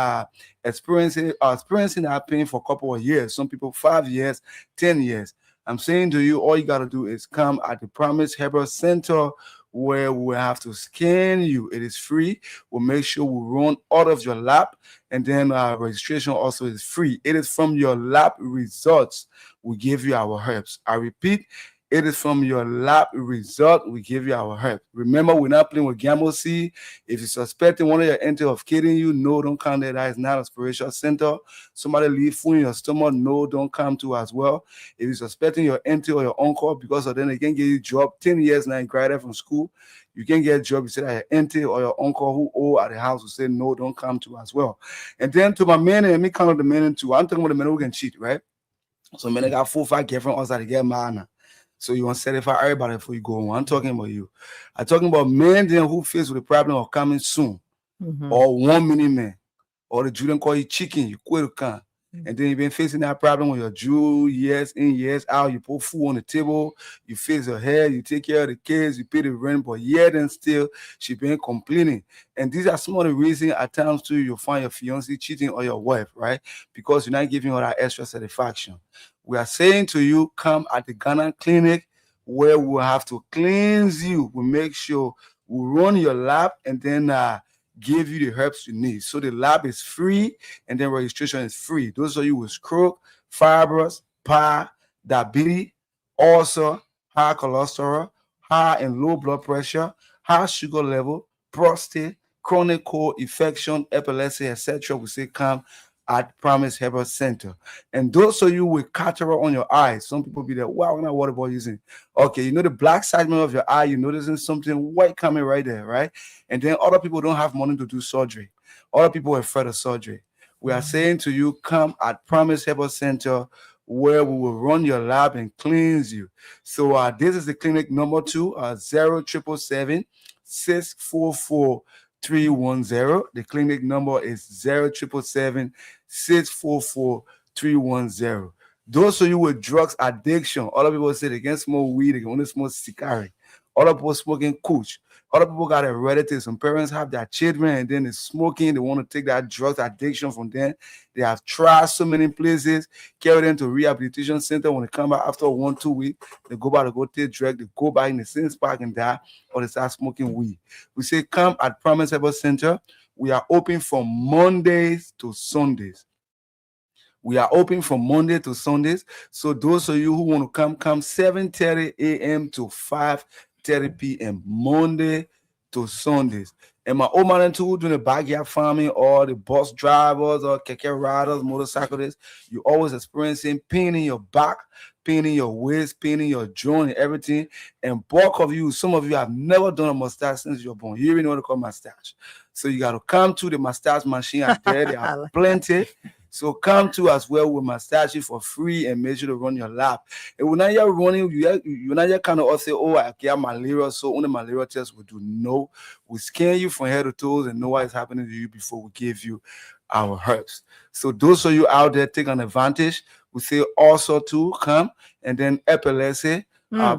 experiencing that pain for a couple of years. Some people 5 years, 10 years. I'm saying to you, all you got to do is come at the Promise Herbal Center where we have to scan you. It is free. We'll make sure we run out of your lab, and then registration also is free. It is from your lab results we give you our herbs. I repeat, It is from your lab result we give you our help. Remember, we're not playing with gamble seed. If you're suspecting one of your enter of kidding you, no, don't come there. That is not a spiritual center. Somebody leave food in your stomach, no, don't come to as well. If you're suspecting your auntie or your uncle, because of then they can get you a job 10 years now, you graduated from school, you can get a job. You say that your auntie or your uncle who owe at the house will say, no, don't come to as well. And then to my men, and me count the men too. I'm talking about the men who can cheat, right? So men got 4 or 5 girlfriends outside to get mad. So you want to satisfy everybody before you go on. I'm talking about you. I'm talking about men then who face with the problem of coming soon, or 1 minute man, or the Julian call you chicken, you quit can. And then you've been facing that problem with your Jew, years in, years out. You put food on the table, you fix your hair, you take care of the kids, you pay the rent, but yet and still she been complaining. And these are some of the reasons at times too you'll find your fiance cheating or your wife, right? Because you're not giving her that extra satisfaction. We are saying to you, come at the Ghana clinic where we'll have to cleanse you. We make sure we run your lab and then give you the herbs you need. So the lab is free and then registration is free. Those of you with stroke, fibers, pie, diabetes, ulcer, high cholesterol, high and low blood pressure, high sugar level, prostate, chronic cold infection, epilepsy, etc. We say come at Promise Herbal Center. And those of you with cataract on your eyes, some people be there, wow, I'm not worried about using. Okay, you know the black segment of your eye, you're noticing something white coming right there, right? And then other people don't have money to do surgery. Other people are afraid of surgery. We are saying to you, come at Promise Herbal Center where we will run your lab and cleanse you. So this is the clinic number 2, 0777 644 310. The clinic number is 0777 644 310. Those of you with drugs addiction, other people say they can smoke weed, they can only smoke cigarette. Other people smoking kush. Other people got a relative. Some parents have their children and then they're smoking. They want to take that drugs addiction from them. They have tried so many places, carry them to rehabilitation center. When they come back after 1-2 weeks, they go back to go take drugs. They go back in the same spot and die, or they start smoking weed. We say come at Promise Herbal Center. We are open from Mondays to Sundays. We are open from Monday to Sundays. So those of you who want to come 7:30 a.m. to 5:30 p.m. Monday to Sundays. And my old man too doing the backyard farming, or the bus drivers or keke riders, motorcyclists, you always experiencing pain in your back, pain in your waist, pain in your joint, and everything. And bulk of you, some of you have never done a mustache since you're born. You even know what to call mustache. So you got to come to the mustache machine out there. There are plenty. So come to as well with mustache for free and make sure to run your lab. And when you're running, you're not yet kind of say, oh, I get malaria, so only malaria test we do. No, we scan you from head to toes and know what is happening to you before we give you our herbs. So those of you out there take an advantage. We say also to come, and then epilepsy,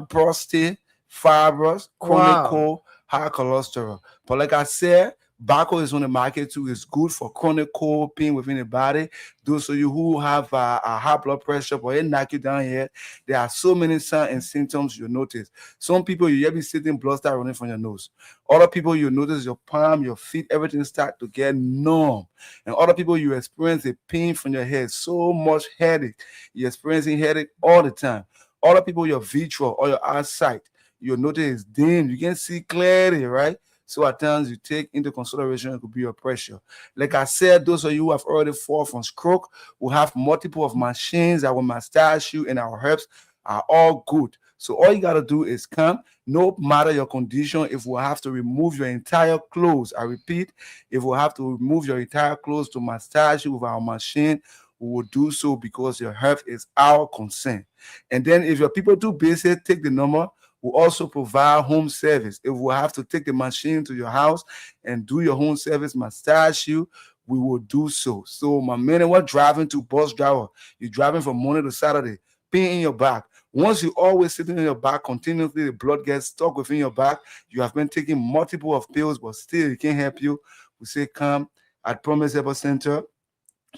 prostate, fibers, chronic cold, high cholesterol. But like I said, Baco is on the market too. It's good for chronic cold pain within the body. Those of you who have a high blood pressure, but it knock you down here, there are so many signs and symptoms you notice. Some people, you be sitting, blood start running from your nose. Other people, you notice your palm, your feet, everything start to get numb. And other people, you experience a pain from your head, so much headache. You're experiencing headache all the time. Other people, your vitral or your eyesight, you notice it's dim. You can see clearly, right? So at times you take into consideration it could be your pressure. Like I said, those of you who have already fallen from stroke will have multiple of machines that will massage you, and our herbs are all good. So all you got to do is come, no matter your condition. If we have to remove your entire clothes, I repeat, if we have to remove your entire clothes to massage you with our machine, we will do so because your health is our concern. And then if your people too busy, take the number. We also provide home service. If we have to take the machine to your house and do your home service, massage you, we will do so. So my man, we're driving to bus driver. You're driving from Monday to Saturday, pain in your back. Once you're always sitting in your back, continuously the blood gets stuck within your back. You have been taking multiple of pills, but still it can't help you. We say come at Promise Herbal Center.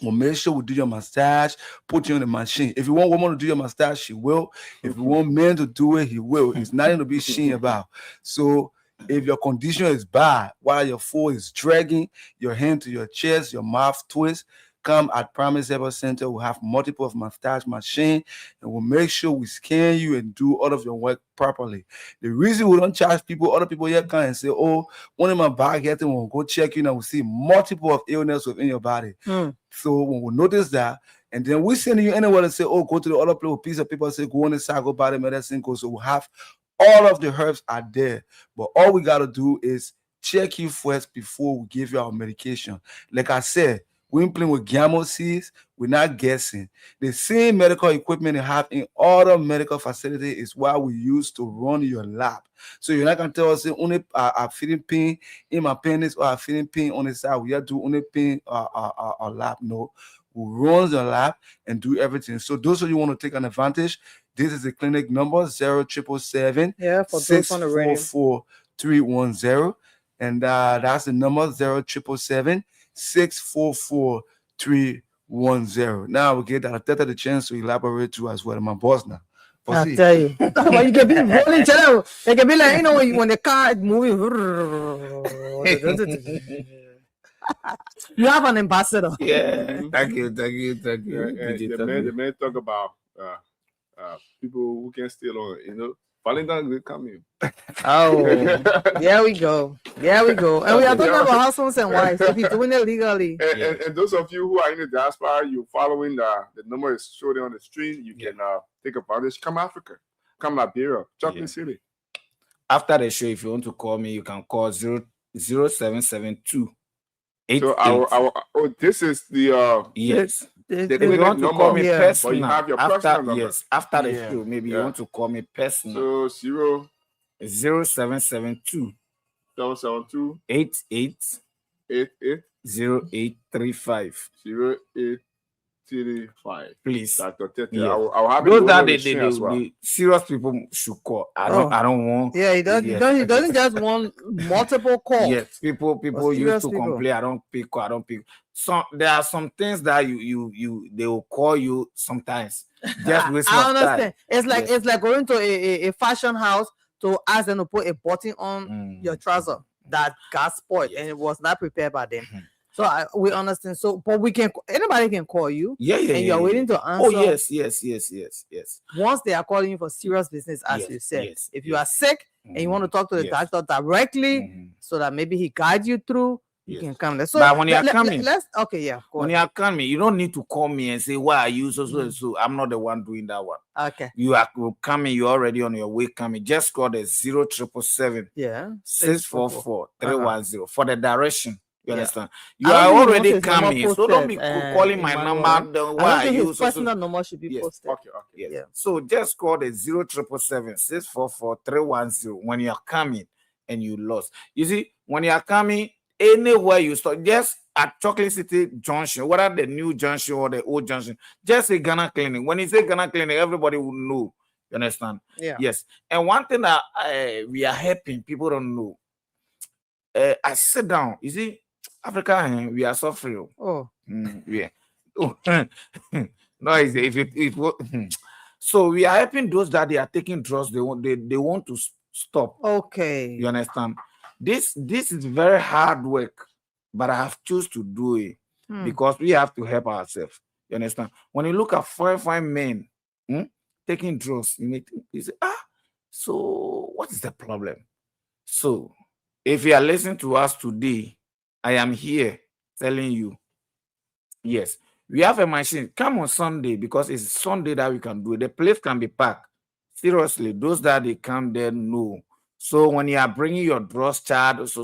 We'll make sure we do your mustache, put you on the machine. If you want woman to do your mustache, she will. If you want men to do it, he will. It's nothing to be ashamed about. So if your condition is bad, while your foot is dragging, your hand to your chest, your mouth twist, come at Promise Herbal Center. We'll have multiple of mustache machine, and we'll make sure we scan you and do all of your work properly. The reason we don't charge people, other people here come and say, oh, one of my bag here, we'll go check you and we'll see multiple of illness within your body. So when we notice that, and then we send you anywhere and say, oh, go to the other place, piece of paper, say, go on inside, go buy the medicine, go. So we'll have all of the herbs are there. But all we got to do is check you first before we give you our medication. Like I said, we're playing with gamma seeds. We're not guessing. The same medical equipment you have in other medical facilities is what we use to run your lab. So you're not going to tell us, only a feeling pain in my penis or a feeling pain on the side. We are doing only pain a lab. No, we run the lab and do everything. So those of you want to take an advantage, this is the clinic number 0777 for those on the radio. 644 310. And that's the number 0777 644 310. Now we get that the chance to elaborate too as well. My boss now. I tell you, but you can be rolling, channel. It can be like, you know, when the car is moving. You have an ambassador. Yeah, thank you. The man talk about people who can steal on, you know. Valentine's Day coming. Oh, there we go. And we are talking about husbands and wives. If you're doing it legally. And those of you who are in the diaspora, you're following the number is showing on the screen. You can take advantage. Come Africa, come Liberia, Chocolate City. After the show, if you want to call me, you can call 0772. So this is the yes. The If you want to call me personal, but you have your after personal number. yes, after the show, maybe you want to call me personal. So 0772 772 88 0835 0835. Please, Dr. Tete. Yeah. I'll have those it that on the as well. serious people should call. I don't want. Yeah, he doesn't just want multiple calls. Yes, people used to complain. I don't pick. So there are some things that you they will call you sometimes. Just waste I understand. time. It's like going to a fashion house to ask them to put a button on your trouser that got spoiled and it was not prepared by them. So we understand. So, but anybody can call you. And you're waiting to answer. Oh yes. Once they are calling you for serious business, as you said, if you are sick and you want to talk to the doctor directly, so that maybe he guides you through, you can come there. So, but when you are coming, when you are coming, you don't need to call me and say, "Why are you so?" I'm not the one doing that one. Okay. You are coming. You're already on your way coming. Just call the 0777 644 310 for the direction. You understand? You are already coming, so don't be calling my number. Why are you personal number should be posted. Okay. Yeah. So just call the 0777 644 310 when you are coming and you lost. You see, when you are coming, anywhere you start, just at Chocolate City Junction, whether the new junction or the old junction, just say Ghana Clinic. When you say Ghana Clinic, everybody will know. You understand? Yeah. Yes. And one thing that we are helping people don't know. I sit down. You see, Africa, we are suffering. Oh. Yeah. No, so we are helping those that they are taking drugs. They want to stop. Okay. You understand? This is very hard work, but I have choose to do it because we have to help ourselves. You understand? When you look at fine men taking drugs, you say, so what is the problem? So if you are listening to us today, I am here telling you, yes, we have a machine. Come on Sunday because it's Sunday that we can do it. The place can be packed. Seriously, those that they come there know. So when you are bringing your drugs child, so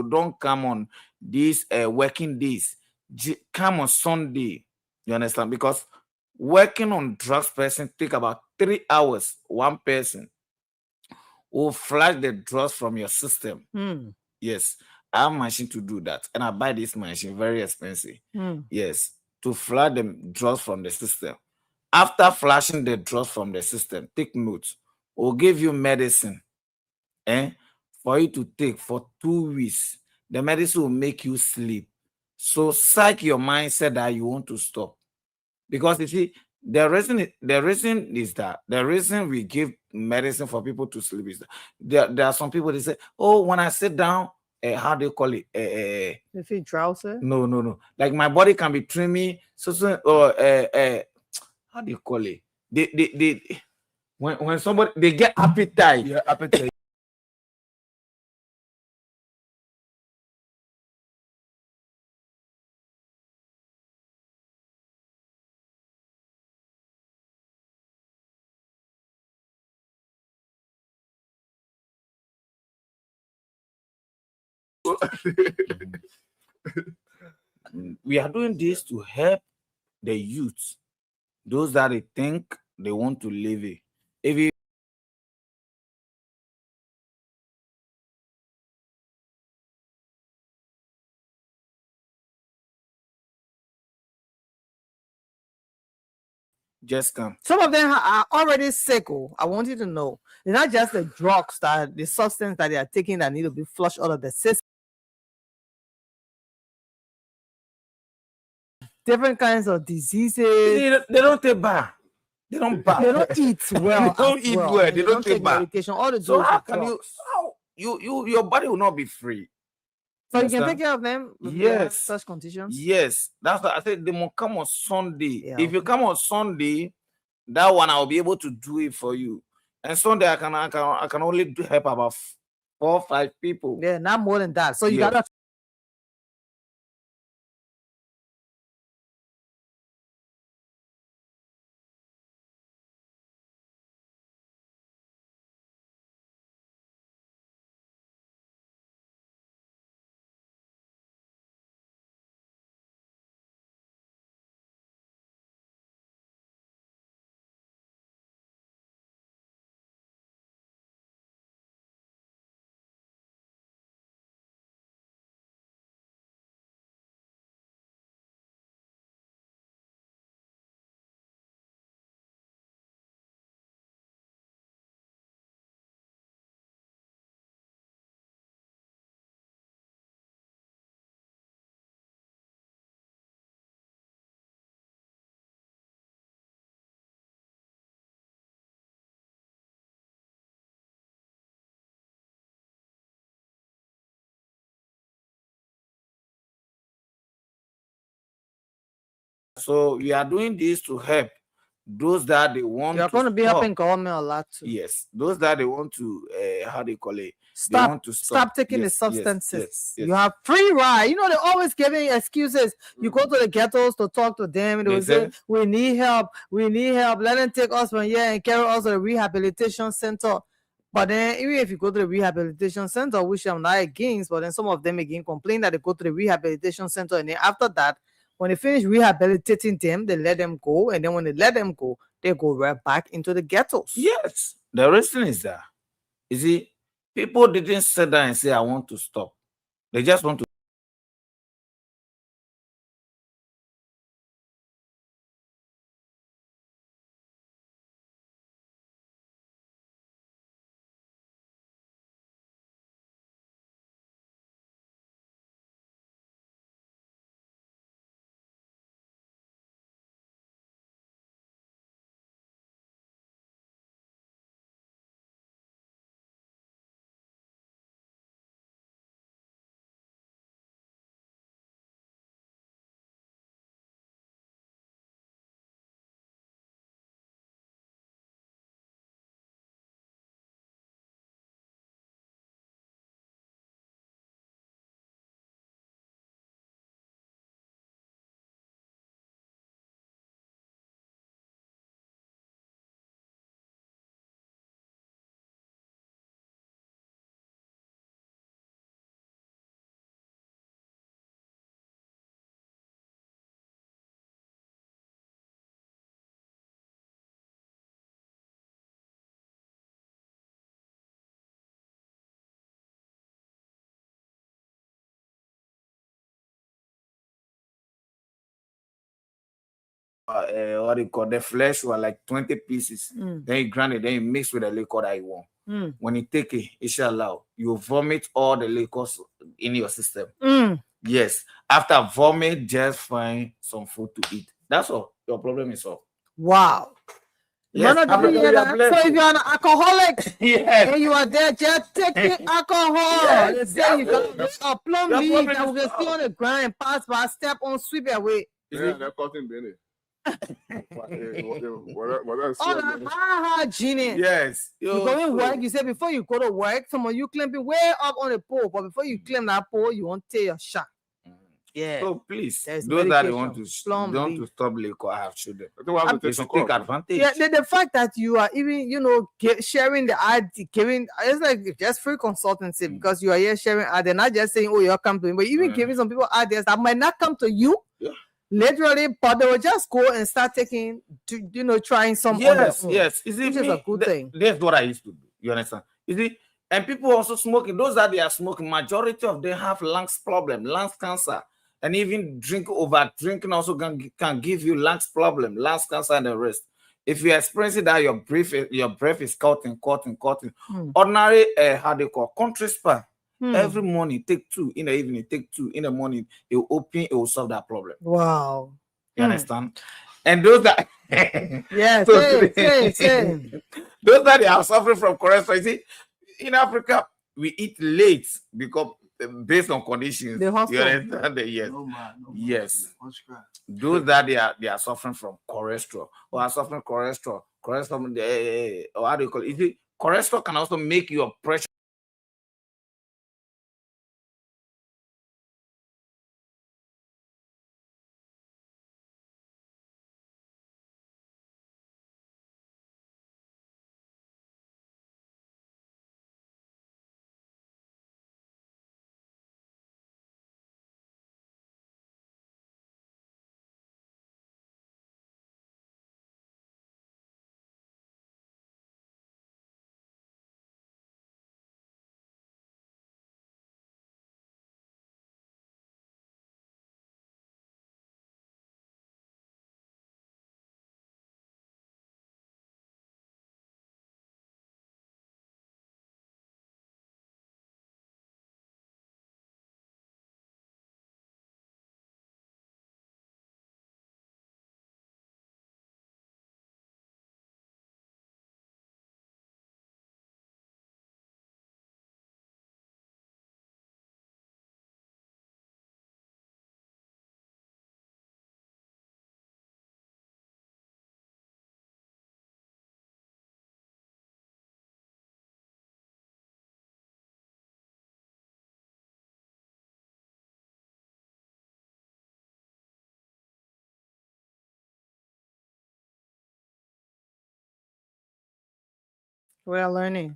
don't come on these working days. Come on Sunday. You understand? Because working on drugs person take about 3 hours. One person will flush the drugs from your system. Yes. I have a machine to do that. And I buy this machine, very expensive. Yes. To flush the drugs from the system. After flushing the drugs from the system, take notes. We'll give you medicine for you to take for 2 weeks. The medicine will make you sleep. So psych your mindset that you want to stop. Because you see, the reason is that the reason we give medicine for people to sleep is that there are some people that say, oh, when I sit down, how do you call it? If you drowsy? No. Like my body can be trimming, or how do you call it? They when somebody they get appetite. Yeah, appetite. We are doing this to help the youth, those that they think they want to live it. If you just come. Some of them are already sick. Oh, I want you to know. It's not just the drugs that the substance that they are taking that need to be flushed out of the system. Different kinds of diseases. They don't take bath. They don't bath. They don't eat well. They don't eat well. They don't take bath. Medication. All the So how drugs. can your body will not be free? So you can take care of them with Yes. such conditions? Yes. That's what I said. They must come on Sunday. Yeah, If you come on Sunday, that one I'll be able to do it for you. And Sunday I can only help about 4 or 5 people. Yeah, not more than that. So you Yes. gotta. So we are doing this to help those that they want You're to going to be stop. helping government a lot too. Yes, those that they want to how do you call it? They Stop, want to stop taking the Yes, substances. yes. You have free ride. You know, they're always giving excuses. You go to the ghettos to talk to them, and they will say, we need help. We need help. Let them take us from here and carry us to the rehabilitation center. But then, even if you go to the rehabilitation center, which I'm not against, but then some of them again complain that they go to the rehabilitation center, and then after that, when they finish rehabilitating them, they let them go. And then when they let them go, they go right back into the ghettos. Yes, the reason is that, you see, people didn't sit down and say, I want to stop. They just want to. What do you call the flesh were like 20 pieces. Then you grind it, then you mix with the liquor that you want. When you take it, inshallah, you vomit all the liquors in your system. Yes. After vomit, just find some food to eat. That's all. Your problem is solved. Wow. Man of the year, so if you're an alcoholic Yes. and you are there just taking alcohol, Yes, they say you got that's- a plum your leaf problem that is we can see on the ground and pass by, step on, sweep it away. Yeah, they're cutting Benny. All that high hygienic. Yes. You go in work, you say before you go to work, some of you climbing way up on the pole, but before you climb that pole, you want to take your shot. Yeah. So please, There's those that medication. want to Plum don't leaf. to stop liquor, I have children. They should take advantage. Yeah, the fact that you are even, sharing the ID, giving, it's like just free consultancy because you are here sharing they're not just saying, oh, you're coming to me, but even giving some people ideas that might not come to you, literally, but they will just go and start taking, trying some on their own. Yes. You see, which is a good thing. That's what I used to do. You understand? You see, and people also smoking. Those that they are smoking, majority of them have lungs problem, lungs cancer, and even drinking also can give you lungs problem, lungs cancer, and the rest. If you're experiencing that, your breath is cutting. Ordinary, how they call country spa. Every morning, take 2. In the evening, take 2. In the morning, it will solve that problem. Wow. You understand? And those that yeah, so same. Those that they are suffering from cholesterol, you see, in Africa, we eat late because based on conditions. The hospital. You understand? Yes. Yes. Those that they are suffering from cholesterol or are suffering cholesterol, or how do you call it? You see, cholesterol can also make your pressure. We are learning.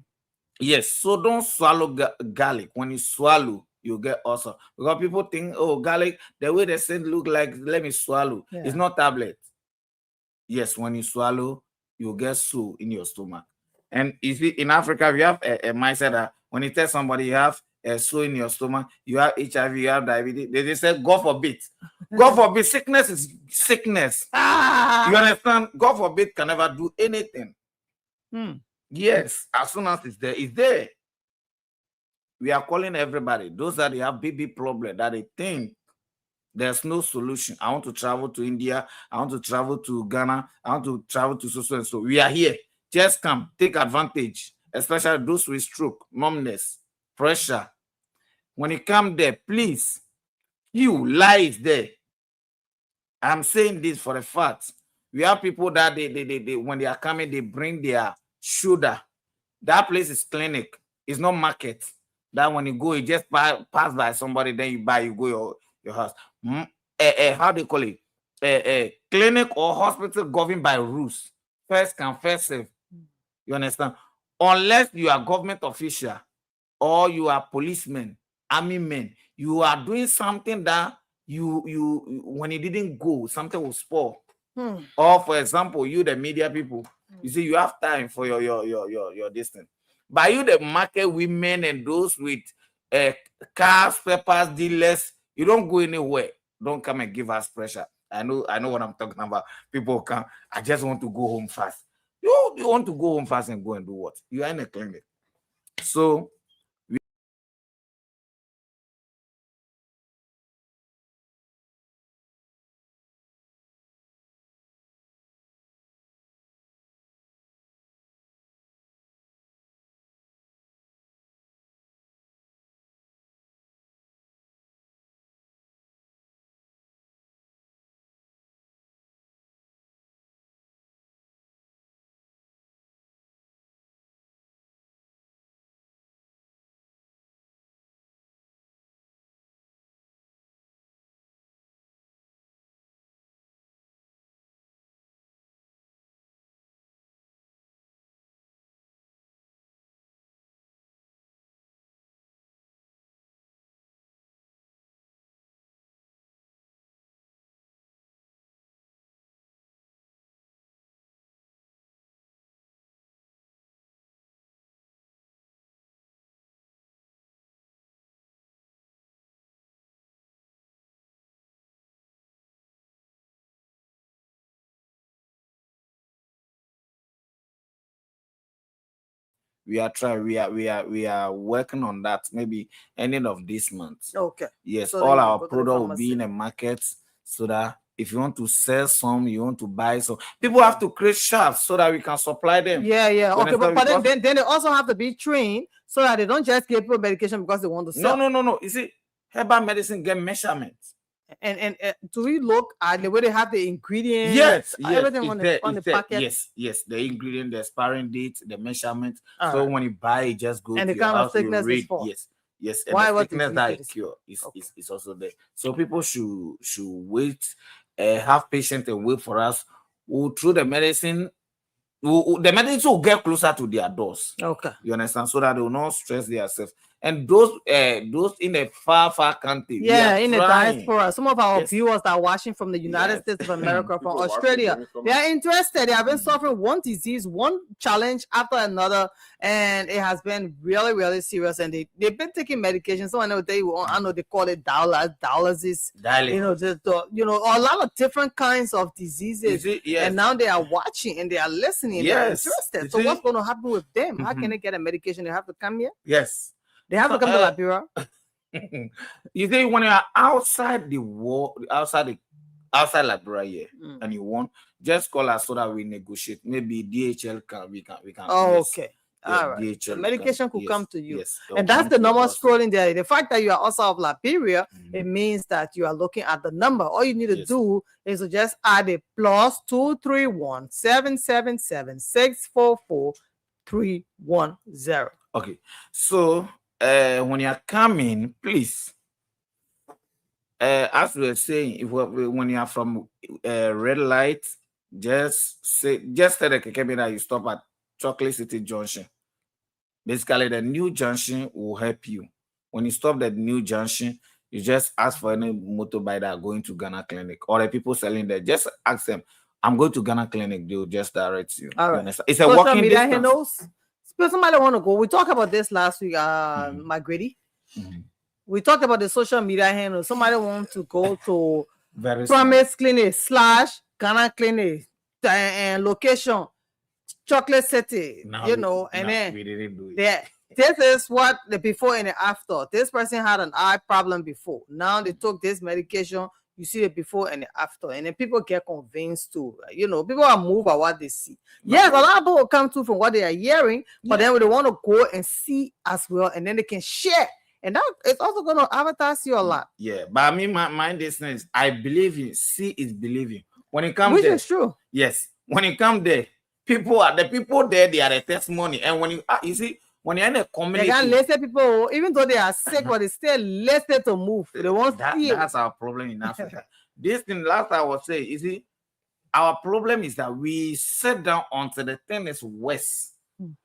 Yes, so don't swallow garlic. When you swallow, you get ulcer. Because people think, oh, garlic, the way they say look like, let me swallow. Yeah. It's not tablet. Yes, when you swallow, you get so in your stomach. And you see, in Africa, we have a mindset that when you tell somebody you have a so in your stomach, you have HIV, you have diabetes, they say, God forbid. God forbid, sickness is sickness. You understand? God forbid can never do anything. Yes, as soon as it's there, it's there. We are calling everybody, those that they have big problem, that they think there's no solution. I want to travel to India. I want to travel to Ghana. I want to travel to so and so. We are here. Just come, take advantage, especially those with stroke, numbness, pressure. When you come there, please, you lies there. I'm saying this for a fact. We have people that they when they are coming, they bring their shoulder. That place is clinic. It's not market. That when you go, you just pass by somebody, then you buy, you go your house. How do you call it? Clinic or hospital governed by rules. First come, first serve. You understand? Unless you are government official or you are policemen, army men, you are doing something that you when you didn't go, something will spoil. Or for example, you the media people, you see, you have time for your distance. By you the market women and those with cars, peppers, dealers, you don't go anywhere. Don't come and give us pressure. I know what I'm talking about. People come, I just want to go home fast. You want to go home fast and go and do what? You are in a clinic. So we are trying. We are working on that. Maybe ending of this month. Okay. Yes, So all then you our go to the product will be pharmacy. in a market, so that if you want to sell some, you want to buy some, people have to create shops so that we can supply them. Yeah. You Okay, understand? but Because- then they also have to be trained so that they don't just give people medication because they want to sell. No. You see, herbal medicine get measurements. And do we look at the way they have the ingredients? Yes, Everything it's on there, the it's there. packet. Yes, the ingredient, the expiring date, the measurement. All So right. when you buy it, just go And to the your kind of house, you sickness it's read. for. Yes, and Why the was thickness disease that it it is? cure is also there. So people should wait, have patience and wait for us. We'll through the medicine. The medicine will get closer to their doors. Okay. You understand? So that they will not stress themselves. And those in the far country, we Yeah, are in the trying. diaspora. Some of our Yes. viewers that are watching from the United States of America, from People watching Australia, coming from- they are interested. They have been suffering one disease, one challenge after another, and it has been really, really serious. And they've been taking medication. So I know they call it dialysis. Dialysis. You know, a lot of different kinds of diseases. You see, yes. And now they are watching and they are listening. And they're Yes. interested. You So what's see? going to happen with them? How can they get a medication? They have to come here. Yes. They have to come to Liberia. You see, when you are outside the wall, outside Liberia, and you want, just call us so that we negotiate. Maybe DHL we can. Oh, yes. okay. Yeah, All right. DHL The medication could yes, come to you. Yes. And that's the normal normal scrolling there. The fact that you are outside of Liberia, it means that you are looking at the number. All you need to do is to just add a +231 777 644 310. Okay. So when you are coming, please. As we were saying, when you are from red light, just tell the Kekebe that you stop at Chocolate City Junction. Basically, the new junction will help you. When you stop the new junction, you just ask for any motorbike that are going to Ghana Clinic or the people selling there. Just ask them, I'm going to Ghana Clinic. They'll just direct you. All You right. understand? It's a Social walking media distance. handles. If somebody want to go, we talked about this last week, Margretty. We talked about the social media handle. Somebody wants to go to Promise Clinic / Ghana Clinic and location Chocolate City, and then we didn't do it. Yeah, this is what the before and the after. This person had an eye problem before. Now they took this medication. You see the before and the after, and then people get convinced too. People are moved by what they see. Yes, a lot of people come to from what they are hearing, but then they want to go and see as well, and then they can share. And that is also going to advertise you a lot. Yeah, but I mean, my business, I believe in. See is believing. When it comes Which there, is true. Yes, when you come there, the people there, they are the testimony. And when you see, when you're in a community, they can listen people, even though they are sick, but they still listen to move. They won't see it. That's our problem in Africa. This thing, last I was saying, you see, our problem is that we sit down until the thing is worse.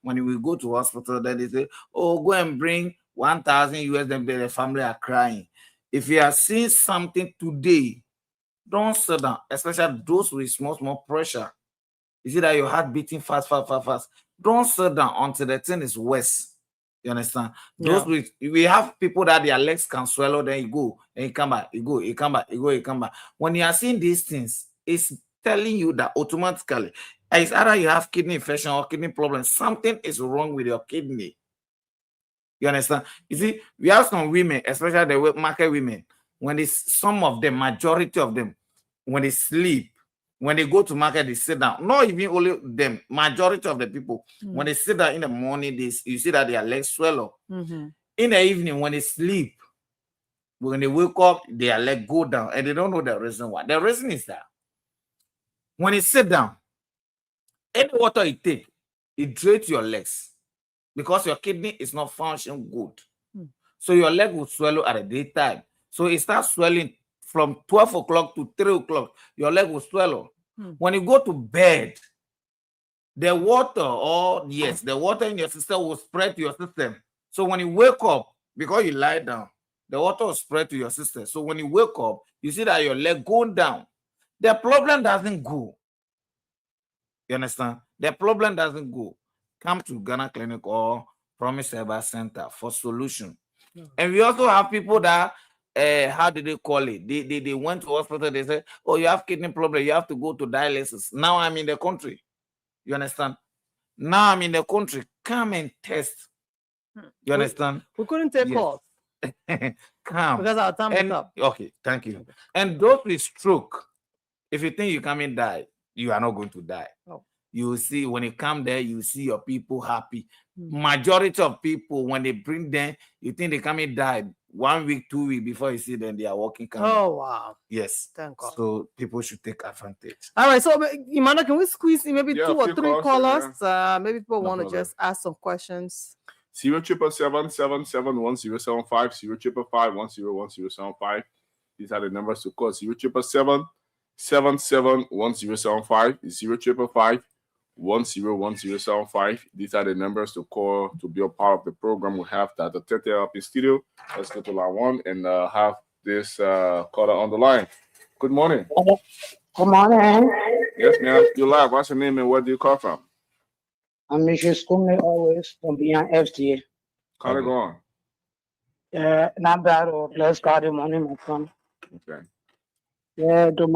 When we go to hospital, then they say, oh, go and bring 1,000 US, then the family are crying. If you are seeing something today, don't sit down, especially those with small pressure. You see that your heart beating fast. Don't sit down until the thing is worse. You understand? Those we have people that their legs can swallow, then you go and you come back, you go, you come back, you go, you come back. When you are seeing these things, it's telling you that automatically it's either you have kidney infection or kidney problem. Something is wrong with your kidney. You understand? You see, we have some women, especially the market women, when some of them, majority of them, when they sleep, when they go to market, they sit down. Not even only them, majority of the people, when they sit down in the morning, you see that their legs swell up. In the evening, when they sleep, when they wake up, their leg go down, and they don't know the reason why. The reason is that when you sit down, any water you take, it drains your legs because your kidney is not functioning good. So your leg will swallow at the daytime. So it starts swelling from 12 o'clock to 3 o'clock. Your leg will swallow. When you go to bed, the water in your system will spread to your system. So when you wake up, because you lie down, the water will spread to your system. So when you wake up, you see that your leg going down. The problem doesn't go. You understand? The problem doesn't go. Come to Ghana Clinic or Promise Herbal Center for solution. And we also have people that, how do they call it? They went to hospital, they said, oh, you have kidney problem, you have to go to dialysis. Now I'm in the country. You understand? Now I'm in the country. come and test. You We- understand? We couldn't take Yes. calls Come. because our time is And up. okay, thank you. And those with stroke, if you think you come and die, you are not going to die. Oh. You will see when you come there, you see your people happy. Mm. Majority of people, when they bring them, you think they come and die 1 week, 2 weeks before you see them, they are walking. Oh wow! Yes. Thank God. So people should take advantage. All right, so Emmanuel, can we squeeze in maybe Yeah, 2 a or few 3 calls, callers? Maybe people No want to problem. just ask some questions. 077771075, 055101075. These are the numbers to call. 077771075, 055101075. These are the numbers to call to be a part of the program. We have that the Tete up in studio. Let's go to line 1 and have this caller on the line. Good morning. Good morning. Yes, ma'am. You're live. What's your name and where do you call from? I'm Mrs. Kumle always from beyond FTA. Call it go on. Not bad or bless God the morning, my son. Okay. Yeah, to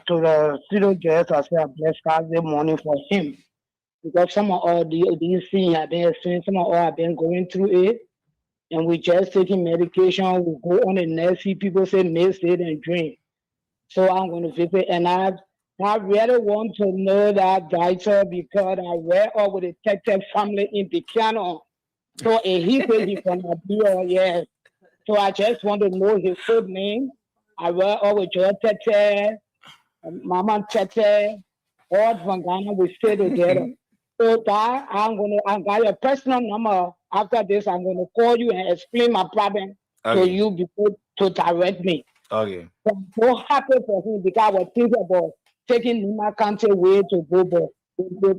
the studio guest, I say I bless God the morning for him. Because some of all these things have been experiencing, some of all have been going through it. And we just taking medication. We go on the next, see people say miss it and drink. So I'm going to visit, and I really want to know that writer because I read up with the Tete family in Piano. So he said he's from Nigeria, yes. So I just want to know his full name. I read up with Joe Tete, Mama Tete, all from Ghana. We stay together. So that I got your personal number. After this, I'm going to call you and explain my problem to you before to direct me. Okay. So I'm so happy for him because I was thinking about taking Lima County way to go, but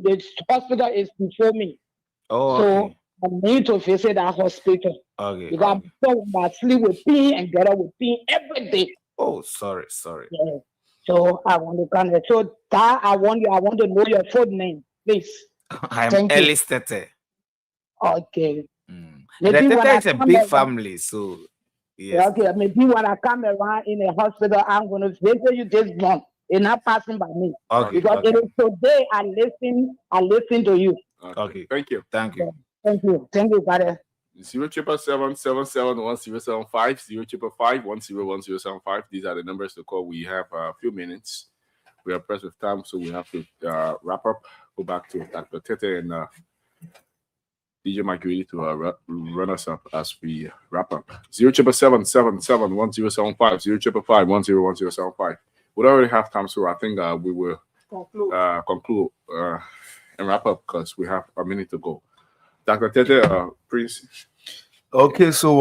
the hospital is before me. Oh, so okay. I need to visit that hospital. Okay. Because I sleep with pain and get up with pain every day. Oh, sorry. Yeah. So I want to come there. So that I want to know your full name, please. I'm Thank you. Ellis Tete. Okay. The Maybe when Tete I is a come big around- family, so yes. Okay, maybe when I come around in the hospital, I'm going to visit you this month. It's not passing by me. Okay, Because okay. it is today I listen to you. Okay. Thank you. Thank you. Thank you. Thank you, Father. 077771075, 055101075. These are the numbers to call. We have a few minutes. We are pressed with time, so we have to wrap up. Go back to Dr. Tete and DJ Mike Reedy to run us up as we wrap up. 077771075, 055101075. We already have time, so I think we will conclude and wrap up because we have a minute to go. Dr. Tete, please. Okay, so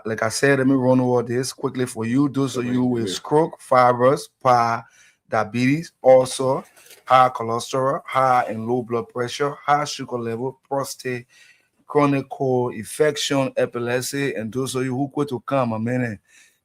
like I said, let me run over this quickly for you. Those of you with stroke, fibers, diabetes, also high cholesterol, high and low blood pressure, high sugar level, prostate, chronic cold infection, epilepsy, and those of you who quit to come a minute,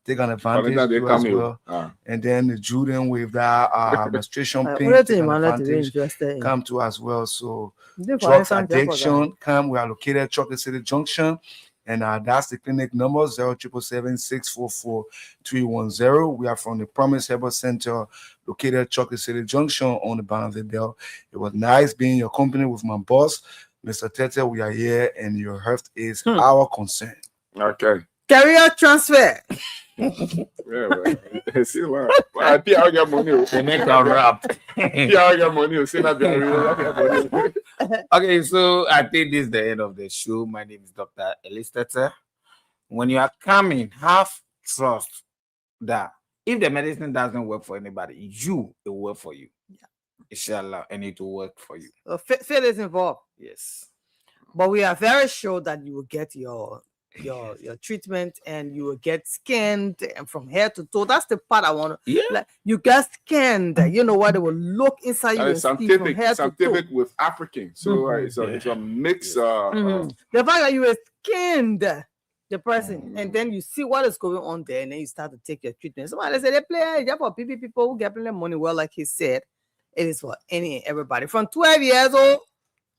take an advantage They too come as here. well. And then the Juden with that menstruation What pain, do you take an think, man, to be advantage, interested in? come to as well. So Different drugs times, different addiction, come. We are located at Chocolate City Junction. And that's the clinic number 0777644-310. We are from the Promise Herbal Center, located at Chocolate City Junction on the Bonneville Bell. It was nice being in your company with my boss, Mr. Tete. We are here, and your health is our concern. Okay. Career transfer. Yeah, see, like, PR get money. They make a rap. PR get money. See, not money. Okay, so I think this is the end of the show. My name is Dr. Ellis Tete. When you are coming, have trust that if the medicine doesn't work for anybody, it will work for you. Yeah. Inshallah, and it will work for you. Faith is involved. Yes. But we are very sure that you will get your treatment and you will get scanned and from head to toe. That's the part I want to. Yeah. Like you get scanned. You know what? They will look inside you and see from head to toe. Scientific with African. So it's a mix. The fact that you were scanned the person and then you see what is going on there and then you start to take your treatment. Somebody said they play for people who get plenty money. Well, like he said, it is for any and everybody from 12 years old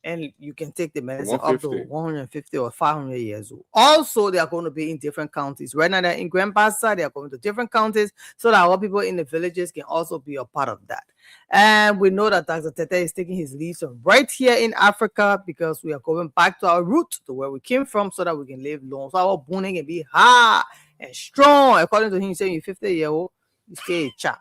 and you can take the medicine up to 150. 150 or 500 years old. Also, they are going to be in different counties. Right now, they're in Grand Bassa. They are going to different counties so that our people in the villages can also be a part of that. And we know that Dr. Tete is taking his leaves from right here in Africa because we are going back to our roots, to where we came from, so that we can live long. So our bone can be high and strong. According to him, saying you're 50-year-old, you stay a child.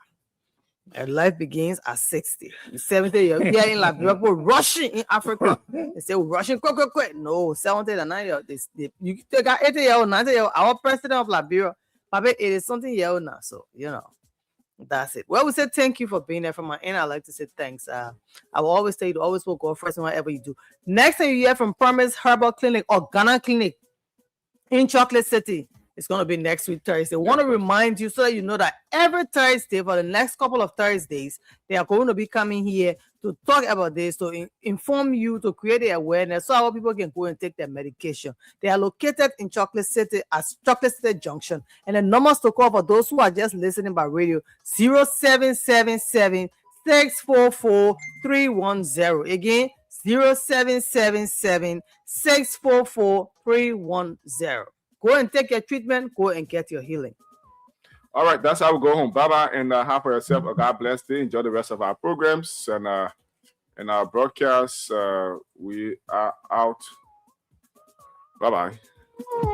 And life begins at 60. 70 years. Here in Liberia, people rushing in Africa. They say, we're rushing quick, quick, quick. No, 70 and 90 years. You take out 80-year-old, 90-year-old. Our president of Liberia, probably 80 something year old now. So, that's it. Well, we said thank you for being there from my end. I'd like to say thanks. I will always tell you to always put God first in whatever you do. Next time you hear from Promise Herbal Clinic or Ghana Clinic in Chocolate City, it's going to be next week, Thursday. I want to remind you so that you know that every Thursday for the next couple of Thursdays, they are going to be coming here to talk about this, to inform you, to create the awareness so our people can go and take their medication. They are located in Chocolate City as Chocolate City Junction. And the numbers to call for those who are just listening by radio, 0777 644 310. Again, 0777 644 310. Go and take your treatment. Go and get your healing. All right, that's how we go home. Bye-bye, and have for yourself a God bless day. Enjoy the rest of our programs and our broadcasts. We are out. Bye-bye.